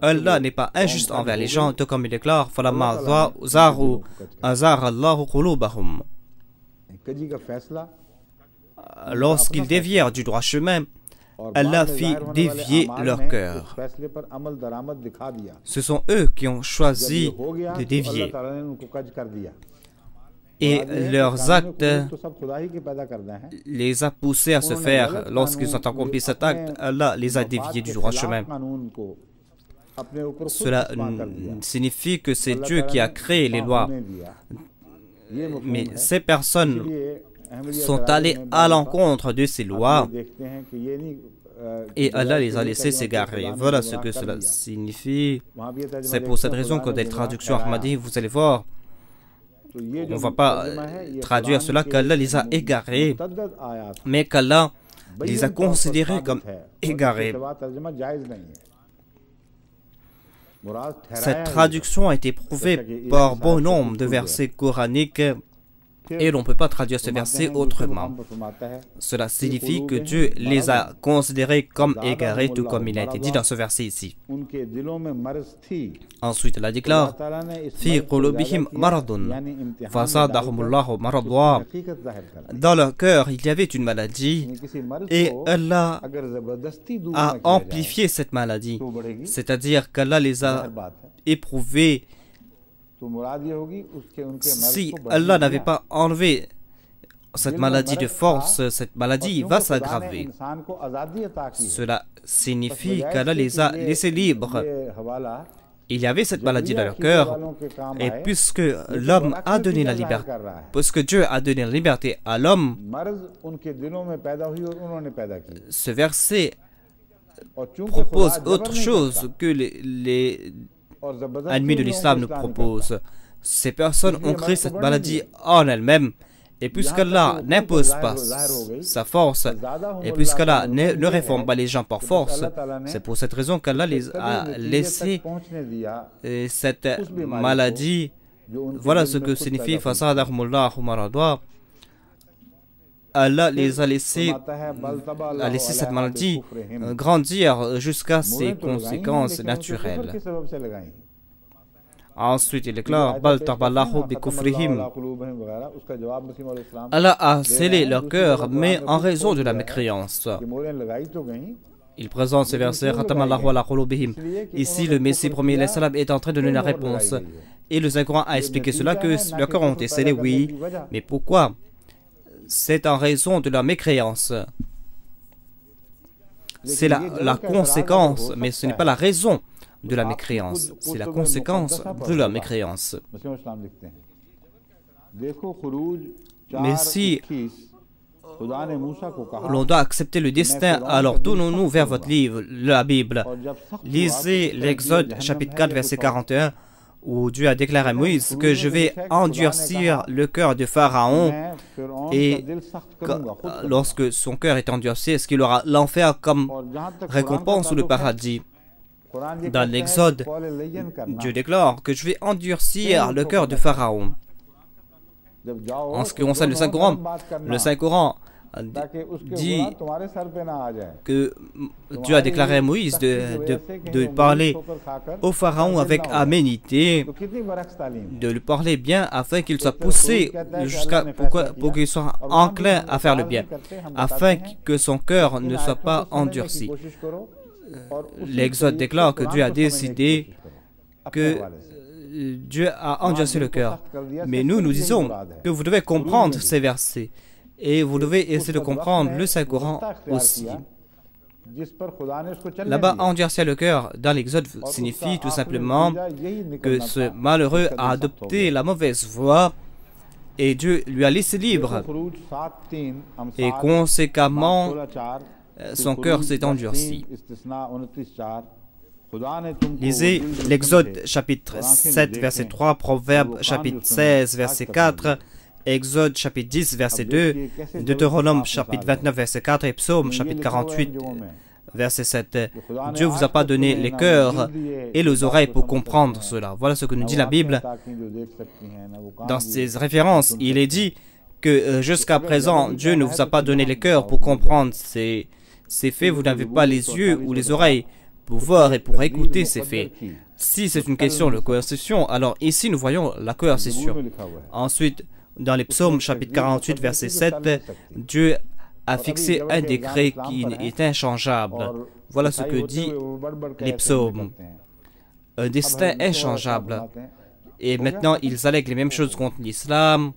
Allah n'est pas injuste envers les gens, tout comme il déclare lorsqu'ils dévièrent du droit chemin, Allah fit dévier leur cœur. Ce sont eux qui ont choisi de dévier. Et leurs actes les a poussés à se faire. Lorsqu'ils ont accompli cet acte, Allah les a déviés du droit chemin. Cela signifie que c'est Dieu qui a créé les lois. Mais ces personnes sont allées à l'encontre de ces lois et Allah les a laissés s'égarer. Voilà ce que cela signifie. C'est pour cette raison que dans les traductions ahmadiyya, vous allez voir, on ne va pas traduire cela qu'Allah les a égarés, mais qu'Allah les a considérés comme égarés. Cette traduction a été prouvée par bon nombre de versets coraniques et l'on ne peut pas traduire ce verset autrement. Cela signifie que Dieu les a considérés comme égarés, tout comme il a été dit dans ce verset ici. Ensuite, Allah déclare Fi qulubihim maradun fazadahumullahu maradwa. Dans leur cœur, il y avait une maladie et Allah a amplifié cette maladie. C'est-à-dire qu'Allah les a éprouvés. Si Allah n'avait pas enlevé cette maladie de force, cette maladie va s'aggraver. Cela signifie qu'Allah les a laissés libres il y avait cette maladie dans leur cœur, et puisque l'homme a donné la liberté, puisque Dieu a donné la liberté à l'homme, ce verset propose autre chose que les ennemis de l'islam nous proposent. Ces personnes ont créé cette maladie en elles-mêmes, et puisqu'Allah n'impose pas sa force, et puisqu'Allah ne réforme pas les gens par force, c'est pour cette raison qu'Allah les a laissé cette maladie. Voilà ce que signifie fasadahumullahu marada. Allah les a laissé cette maladie grandir jusqu'à ses conséquences naturelles. Ensuite, il déclare Allah a scellé leur cœur, mais en raison de la mécréance. Il présente ce verset. Ici, le Messie premier est en train de donner la réponse. Et le Saint-Coran a expliqué cela, que leurs cœurs ont été scellés, oui. Mais pourquoi? C'est en raison de la mécréance. C'est la conséquence, mais ce n'est pas la raison de la mécréance. C'est la conséquence de la mécréance. Mais si l'on doit accepter le destin, alors tournons-nous vers votre livre, la Bible. Lisez l'Exode chapitre 4 verset 41, où Dieu a déclaré à Moïse que je vais endurcir le cœur de Pharaon, et lorsque son cœur est endurci, est-ce qu'il aura l'enfer comme récompense ou le paradis? Dans l'Exode, Dieu déclare que je vais endurcir le cœur de Pharaon. En ce qui concerne le Saint-Coran dit que Dieu a déclaré à Moïse de parler au Pharaon avec aménité, de lui parler bien afin qu'il soit poussé pour qu'il soit enclin à faire le bien, afin que son cœur ne soit pas endurci. L'Exode déclare que Dieu a décidé que Dieu a endurci le cœur. Mais nous disons que vous devez comprendre ces versets et vous devez essayer de comprendre le Saint-Coran aussi. Là-bas, endurcir le cœur dans l'Exode signifie tout simplement que ce malheureux a adopté la mauvaise voie et Dieu lui a laissé libre. Et conséquemment, son cœur s'est endurci. Lisez l'Exode chapitre 7 verset 3, Proverbe chapitre 16 verset 4, Exode chapitre 10 verset 2, Deutéronome chapitre 29 verset 4 et Psaume chapitre 48 verset 7. Dieu vous a pas donné les cœurs et les oreilles pour comprendre cela. Voilà ce que nous dit la Bible. Dans ces références, il est dit que jusqu'à présent, Dieu ne vous a pas donné les cœurs pour comprendre ces faits. Vous n'avez pas les yeux ou les oreilles pour voir et pour écouter ces faits. Si c'est une question de coercition, alors ici nous voyons la coercition. Ensuite, dans les psaumes chapitre 48 verset 7, Dieu a fixé un décret qui est inchangeable. Voilà ce que dit les psaumes. Un destin inchangeable. Et maintenant, ils allèguent les mêmes choses contre l'islam.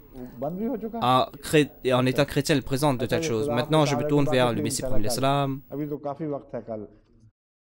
En état chrétien, ils présentent de telles choses. Maintenant, je me tourne vers le Messie premier l'islam.